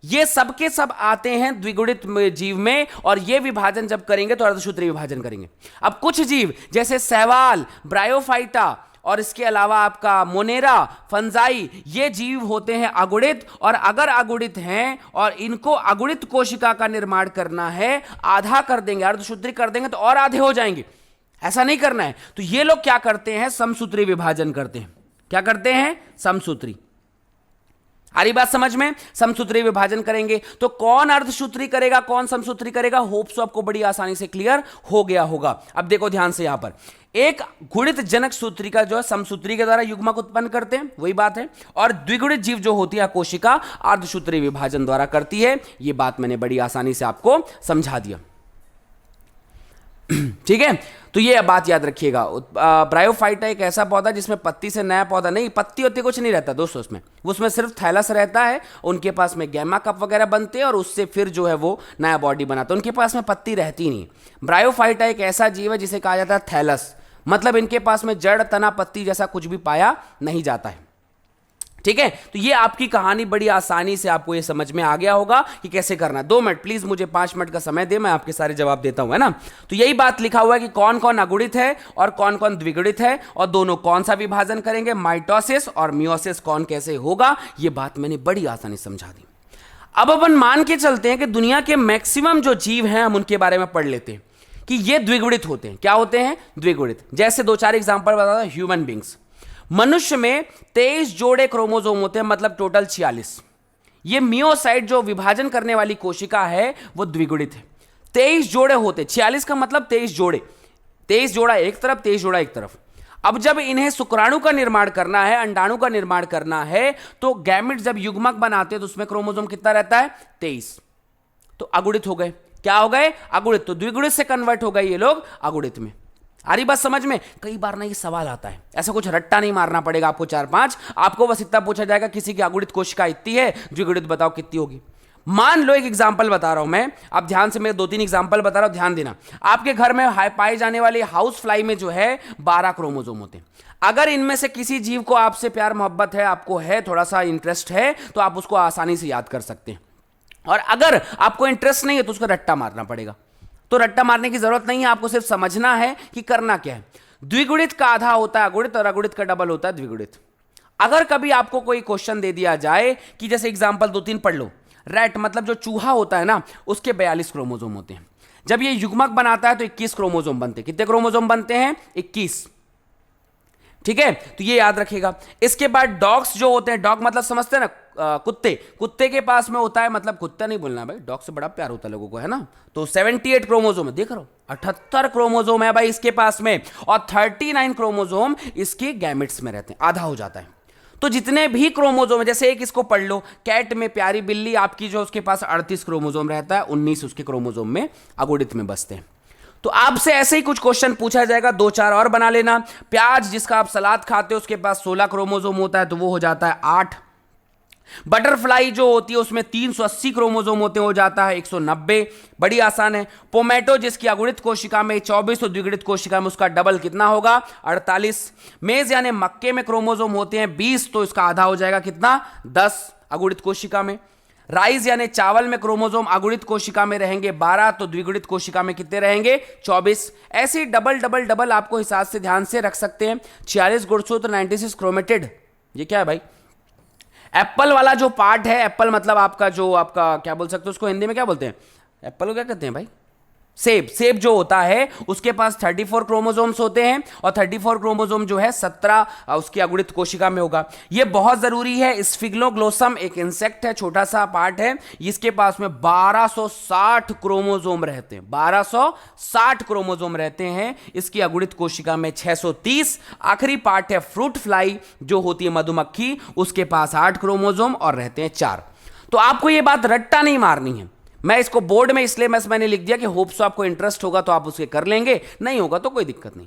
ये सब के सब आते हैं द्विगुणित जीव में, और ये विभाजन जब करेंगे तो अर्धसूत्री विभाजन करेंगे। अब कुछ जीव जैसे शैवाल, ब्रायोफाइटा और इसके अलावा आपका मोनेरा, फंजाई, ये जीव होते हैं अगुणित, और अगर अगुणित हैं और इनको अगुणित कोशिका का निर्माण करना है, आधा कर देंगे, अर्धसूत्री कर देंगे तो और आधे हो जाएंगे, ऐसा नहीं करना है। तो ये लोग क्या करते हैं, समसूत्री विभाजन करते हैं। क्या करते हैं, समसूत्री। आ रही बात समझ में, समसूत्री विभाजन करेंगे। तो कौन अर्धसूत्री करेगा, कौन समसूत्री करेगा, होप सो आपको बड़ी आसानी से क्लियर हो गया होगा। अब देखो ध्यान से, यहां पर एक गुणित जनक सूत्री का जो है समसूत्री के द्वारा युग्मक उत्पन्न करते हैं, वही बात है, और द्विगुणित जीव जो होती है कोशिका अर्धसूत्री विभाजन द्वारा करती है। ये बात मैंने बड़ी आसानी से आपको समझा दिया। ठीक है, तो ये बात याद रखिएगा। ब्रायोफाइटा एक ऐसा पौधा जिसमें पत्ती से नया पौधा नहीं, पत्ती होती कुछ नहीं रहता दोस्तों, उसमें सिर्फ थैलस रहता है। उनके पास में गैमा कप वगैरह बनते हैं और उससे फिर जो है वो नया बॉडी बनाता है, उनके पास में पत्ती रहती नहीं। ब्रायोफाइटा एक ऐसा जीव है जिसे कहा जाता है थैलस, मतलब इनके पास में जड़, तना, पत्ती जैसा कुछ भी पाया नहीं जाता है। ठीक है, तो ये आपकी कहानी बड़ी आसानी से आपको ये समझ में आ गया होगा कि कैसे करना। 2 मिनट प्लीज, मुझे 5 मिनट का समय दे, मैं आपके सारे जवाब देता हूं, है ना। तो यही बात लिखा हुआ है कि कौन कौन अगुणित है और कौन कौन द्विगुणित है, और दोनों कौन सा विभाजन करेंगे, माइटोसिस और मियोसिस कौन कैसे होगा, ये बात मैंने बड़ी आसानी समझा दी। अब अपन मान के चलते हैं कि दुनिया के मैक्सिमम जो जीव हैं हम उनके बारे में पढ़ लेते हैं कि ये द्विगुणित होते हैं। क्या होते हैं, द्विगुणित। जैसे 2-4 एग्जांपल बता दो। ह्यूमन बींग्स, मनुष्य में 23 जोड़े क्रोमोसोम होते हैं, मतलब टोटल 46। ये मियोसाइट जो विभाजन करने वाली कोशिका है वो द्विगुणित है। 23 जोड़े होते, 46 का मतलब 23 जोड़े, 23 जोड़ा एक तरफ, 23 जोड़ा एक तरफ। अब जब इन्हें शुक्राणु का निर्माण करना है, अंडाणु का निर्माण करना है, तो गैमेट जब युग्मक बनाते हैं तो उसमें क्रोमोसोम कितना रहता है, 23। तो अगुणित हो गए। क्या हो गए, अगुणित। तो द्विगुणित से कन्वर्ट हो गए ये लोग अगुणित में। आ रही बात समझ में। कई बार ना ये सवाल आता है, ऐसा कुछ रट्टा नहीं मारना पड़ेगा आपको 4-5, आपको बस इतना पूछा जाएगा किसी की अगुणित कोशिका इतनी है, द्विगुणित बताओ कितनी होगी। मान लो एक एग्जांपल बता रहा हूं मैं, आप ध्यान से, मैं 2-3 एग्जांपल बता रहा हूं, ध्यान देना। आपके घर में पाई जाने वाली हाउस फ्लाई में जो है 12 क्रोमोसोम होते हैं। अगर इनमें से किसी जीव को आपसे प्यार मोहब्बत है, आपको है थोड़ा सा इंटरेस्ट है, तो आप उसको आसानी से याद कर सकते हैं, और अगर आपको इंटरेस्ट नहीं है तो उसको रट्टा मारना पड़ेगा। तो रट्टा मारने की जरूरत नहीं है, आपको सिर्फ समझना है कि करना क्या है। द्विगुणित का आधा होता है अगुणित और अगुणित का डबल होता है द्विगुणित। अगर कभी आपको कोई क्वेश्चन दे दिया जाए कि जैसे एग्जांपल 2-3 पढ़ लो, रैट मतलब जो चूहा होता है ना, उसके 42 क्रोमोसोम होते हैं। जब ये युग्मक बनाता है तो 21 क्रोमोसोम बनते हैं। कितने क्रोमोसोम बनते हैं, 21। ठीक है, तो ये याद रखिएगा। इसके बाद डॉग्स जो होते हैं, डॉग मतलब समझते हैं ना, कुत्ते, कुत्ते के पास में होता है, मतलब कुत्ता नहीं बोलना भाई, डॉग से बड़ा प्यार होता है लोगों को, है ना। तो 78 क्रोमोसोम है, देख रहा हूं, 78 क्रोमोसोम है भाई इसके पास में, और 39 क्रोमोसोम इसके गैमेट्स में रहते हैं, आधा हो जाता है। तो जितने भी क्रोमोसोम है, जैसे एक इसको पढ़ लो, कैट में प्यारी बिल्ली आपकी जो, उसके पास 38 क्रोमोसोम रहता है, 19 उसके क्रोमोसोम में अगुणित में बसते हैं। तो आपसे ऐसे ही कुछ क्वेश्चन पूछा जाएगा, 2-4 और बना लेना। प्याज जिसका आप सलाद खाते हो उसके पास 16 क्रोमोसोम होता है, तो वो हो जाता है 8। बटरफ्लाई जो होती है उसमें 380 क्रोमोसोम होते, हो जाता है 190। बड़ी आसान है। पोमैटो जिसकी अगुणित कोशिका में 24 और द्विगुणित कोशिका में उसका डबल कितना होगा, 48। मेज यानी मक्के में क्रोमोसोम होते हैं 20, तो इसका आधा हो जाएगा कितना, 10 अगुणित कोशिका में। राइस यानी चावल में क्रोमोसोम अगुणित कोशिका में रहेंगे 12, तो द्विगुणित कोशिका में कितने रहेंगे, 24। ऐसे डबल डबल डबल आपको हिसाब से ध्यान से रख सकते हैं। 46 गुणसूत्र, 96 क्रोमेटिड। ये क्या है भाई, एप्पल वाला जो पार्ट है, एप्पल मतलब आपका जो, आपका क्या बोल सकते हो उसको हिंदी में, क्या बोलते हैं एप्पल को, क्या कहते हैं भाई, सेब। सेब जो होता है उसके पास 34 क्रोमोसोम्स होते हैं, और 34 क्रोमोसोम जो है 17 उसकी अगुणित कोशिका में होगा। ये बहुत जरूरी है। स्फिग्लोग्लोसम एक इंसेक्ट है, छोटा सा पार्ट है, इसके पास में 1260 क्रोमोसोम रहते हैं, 1260 क्रोमोसोम रहते हैं। इसकी अगुणित कोशिका में 630। आखिरी पार्ट है फ्रूट फ्लाई जो होती है मधुमक्खी, उसके पास 8 क्रोमोसोम और रहते हैं 4। तो आपको ये बात रट्टा नहीं मारनी है। मैं इसको बोर्ड में इसलिए मैंने लिख दिया कि होप सो आपको इंटरेस्ट होगा तो आप उसके कर लेंगे, नहीं होगा तो कोई दिक्कत नहीं।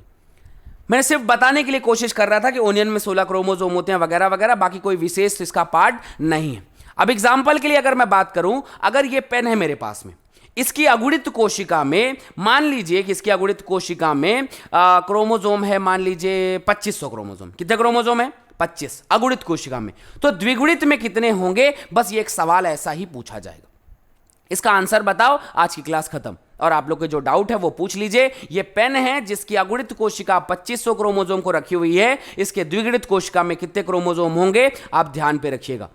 मैं सिर्फ बताने के लिए कोशिश कर रहा था कि ओनियन में 16 क्रोमोसोम होते हैं वगैरह वगैरह, बाकी कोई विशेष इसका पार्ट नहीं है। अब एग्जाम्पल के लिए अगर मैं बात करूं, अगर ये पेन है मेरे पास में, इसकी अगुणित कोशिका में मान लीजिए कि इसकी अगुणित कोशिका में क्रोमोसोम है, मान लीजिए 2500 क्रोमोसोम। कितने क्रोमोसोम है, 25 अगुणित कोशिका में। तो द्विगुणित में कितने होंगे, बस ये एक सवाल ऐसा ही पूछा जाएगा। इसका आंसर बताओ, आज की क्लास खत्म। और आप लोग के जो डाउट है वो पूछ लीजिए। ये पेन है जिसकी अगुणित कोशिका 2500 क्रोमोसोम को रखी हुई है, इसके द्विगुणित कोशिका में कितने क्रोमोसोम होंगे आप ध्यान पे रखिएगा।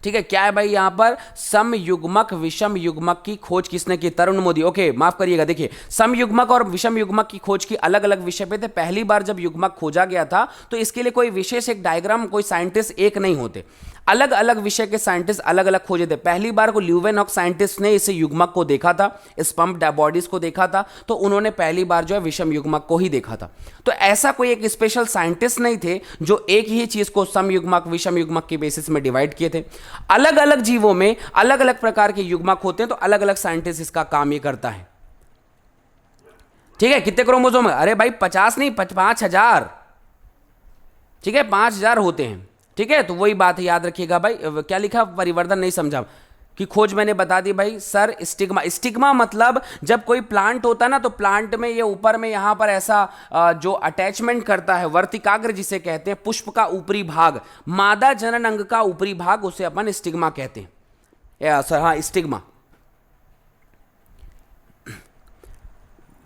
ठीक है, क्या है भाई यहां पर, समयुग्मक विषम युग्मक की खोज किसने की, तरुण मोदी। ओके, माफ करिएगा, देखिए समयुग्मक और विषम युग्मक की खोज की अलग अलग विषय पे थे। पहली बार जब युग्मक खोजा गया था तो इसके लिए कोई विशेष एक डायग्राम, कोई साइंटिस्ट एक नहीं होते, अलग अलग विषय के साइंटिस्ट अलग अलग खोजे थे। पहली बार को ल्यूवेनहॉक साइंटिस्ट ने इसे युग्मक को देखा था, स्पम्प बॉडीज को देखा था, तो उन्होंने पहली बार जो है विषम युग्मक को ही देखा था। तो ऐसा कोई एक स्पेशल साइंटिस्ट नहीं थे जो एक ही चीज को समयुग्मक विषम युग्मक के बेसिस में डिवाइड किए थे। अलग अलग जीवों में अलग अलग प्रकार के युग्मक होते हैं, तो अलग अलग साइंटिस्ट इसका काम ये करता है। ठीक है, कितने क्रोमोसोम है, अरे भाई 50 नहीं 5000। ठीक है, 5000 होते हैं। ठीक है, तो वही बात है, याद रखिएगा भाई। क्या लिखा, परिवर्धन नहीं समझा कि खोज मैंने बता दी भाई सर। स्टिग्मा, स्टिग्मा मतलब जब कोई प्लांट होता है ना, तो प्लांट में ये ऊपर में यहां पर ऐसा जो अटैचमेंट करता है, वर्तिकाग्र जिसे कहते हैं, पुष्प का ऊपरी भाग, मादा जनन अंग का ऊपरी भाग, उसे अपन स्टिग्मा कहते हैं। सर हाँ, स्टिग्मा।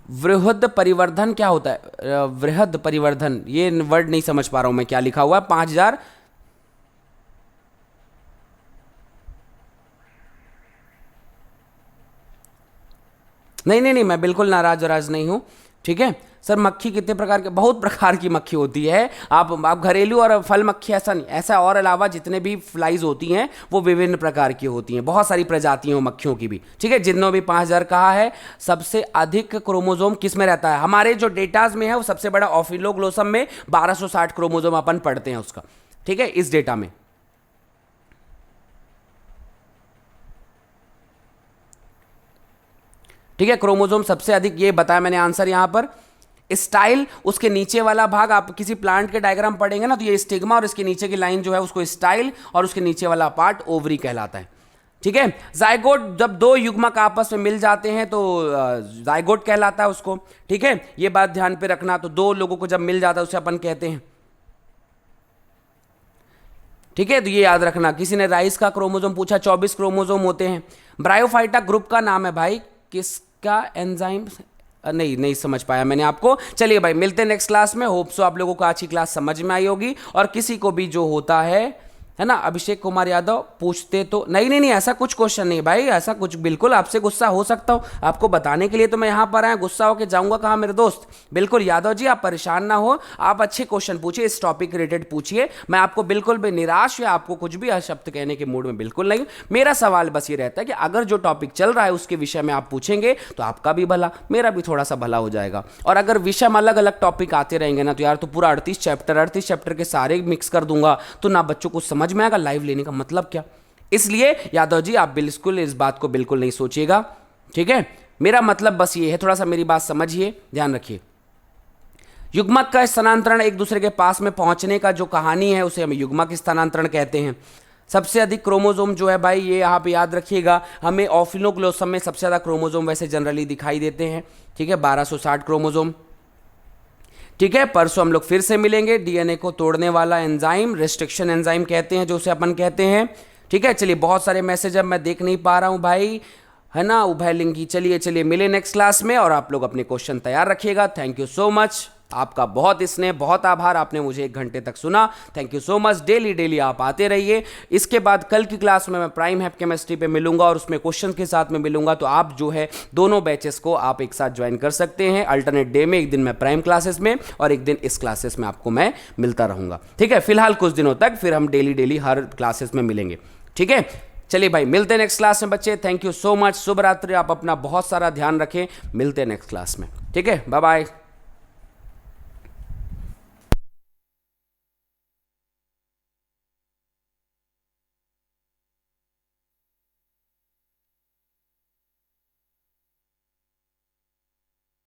वृहद परिवर्धन क्या होता है, वृहद परिवर्धन, ये वर्ड नहीं समझ पा रहा हूं मैं, क्या लिखा हुआ है, 5000। नहीं, मैं बिल्कुल नाराज वराज नहीं हूं। ठीक है सर, मक्खी कितने प्रकार के, बहुत प्रकार की मक्खी होती है। आप घरेलू और फल मक्खी ऐसा नहीं, ऐसा और अलावा जितने भी फ्लाइज होती हैं वो विभिन्न प्रकार की होती हैं, बहुत सारी प्रजातियां हो मक्खियों की भी। ठीक है, जिन्होंने भी 5000 कहा है, सबसे अधिक क्रोमोसोम किस में रहता है, हमारे जो डेटाज में है वो सबसे बड़ा ऑफिलोग्लोसम में 1260 क्रोमोसोम अपन पढ़ते हैं उसका। ठीक है, इस डेटा में। ठीक है, क्रोमोसोम सबसे अधिक, ये बताया मैंने आंसर यहां पर। स्टाइल, उसके नीचे वाला भाग, आप किसी प्लांट के डायग्राम पढ़ेंगे ना, तो ये स्टिग्मा और इसके नीचे की लाइन जो है उसको स्टाइल, और उसके नीचे वाला पार्ट ओवरी कहलाता है। ठीक है, जाइगोट, जब दो युग्मक आपस में मिल जाते हैं तो जाइगोट कहलाता है उसको। ठीक है, ये बात ध्यान पे रखना, तो दो लोगों को जब मिल जाता है उसे अपन कहते हैं। ठीक है, तो ये याद रखना। किसी ने राइस का क्रोमोसोम पूछा, 24 क्रोमोसोम होते हैं। ब्रायोफाइटा ग्रुप का नाम है भाई, किसका एंजाइम, नहीं समझ पाया मैंने आपको। चलिए भाई, मिलते हैं नेक्स्ट क्लास में। होप सो आप लोगों को आज की क्लास समझ में आई होगी। और किसी को भी जो होता है ना, अभिषेक कुमार यादव पूछते तो नहीं, ऐसा कुछ क्वेश्चन नहीं भाई, ऐसा कुछ, बिल्कुल आपसे गुस्सा हो सकता हूं, आपको बताने के लिए तो मैं यहां पर आया, गुस्सा होकर जाऊंगा कहां मेरे दोस्त। बिल्कुल यादव जी, आप परेशान ना हो, आप अच्छे क्वेश्चन पूछिए, इस टॉपिक रिलेटेड पूछिए। मैं आपको बिल्कुल भी निराश या आपको कुछ भी शब्द कहने के मूड में बिल्कुल नहीं। मेरा सवाल बस ये रहता है कि अगर जो टॉपिक चल रहा है उसके विषय में आप पूछेंगे तो आपका भी भला, मेरा भी थोड़ा सा भला हो जाएगा। और अगर विषय में अलग अलग टॉपिक आते रहेंगे ना, तो यार तो पूरा 38 चैप्टर के सारे मिक्स कर दूंगा, तो ना बच्चों को समझ में आएगा, लाइव लेने का मतलब क्या। इसलिए यादव जी आप बिल्कुल इस बात को बिल्कुल नहीं सोचिएगा। ठीक है, मेरा मतलब बस ये है, थोड़ा सा मेरी बात समझिए, ध्यान रखिए। युग्मक का स्थानांतरण, एक दूसरे के पास में पहुंचने का जो कहानी है उसे हम युग्मक स्थानांतरण कहते हैं। सबसे अधिक क्रोमोसोम जो है भाई, ये यहाँ पे याद रखिएगा, हमें ऑफिलोग्लोसम में सबसे ज्यादा क्रोमोसोम वैसे जनरली दिखाई देते हैं। ठीक है, 1260 क्रोमोसोम। ठीक है, परसों हम लोग फिर से मिलेंगे। डीएनए को तोड़ने वाला एंजाइम, रेस्ट्रिक्शन एंजाइम कहते हैं जो उसे अपन कहते हैं। ठीक है, चलिए, बहुत सारे मैसेज अब मैं देख नहीं पा रहा हूं भाई, है ना, उभयलिंगी। चलिए मिले नेक्स्ट क्लास में, और आप लोग अपने क्वेश्चन तैयार रखिएगा। थैंक यू सो मच, आपका बहुत स्नेह, बहुत आभार, आपने मुझे 1 घंटे तक सुना। Thank you so much. Daily आप आते रहिए। इसके बाद कल की क्लास में मैं प्राइम हैप केमिस्ट्री पे मिलूंगा और उसमें क्वेश्चन के साथ में मिलूंगा, तो आप जो है दोनों बैचेस को आप एक साथ ज्वाइन कर सकते हैं। अल्टरनेट डे में एक दिन मैं प्राइम क्लासेस में और एक दिन इस क्लासेस में आपको मैं मिलता रहूंगा। ठीक है, फिलहाल कुछ दिनों तक, फिर हम डेली हर क्लासेस में मिलेंगे। ठीक है, चलिए भाई, मिलते हैं नेक्स्ट क्लास में बच्चे। थैंक यू सो मच, शुभ रात्रि, आप अपना बहुत सारा ध्यान रखें। मिलते हैं नेक्स्ट क्लास में। ठीक है, बाय बाय।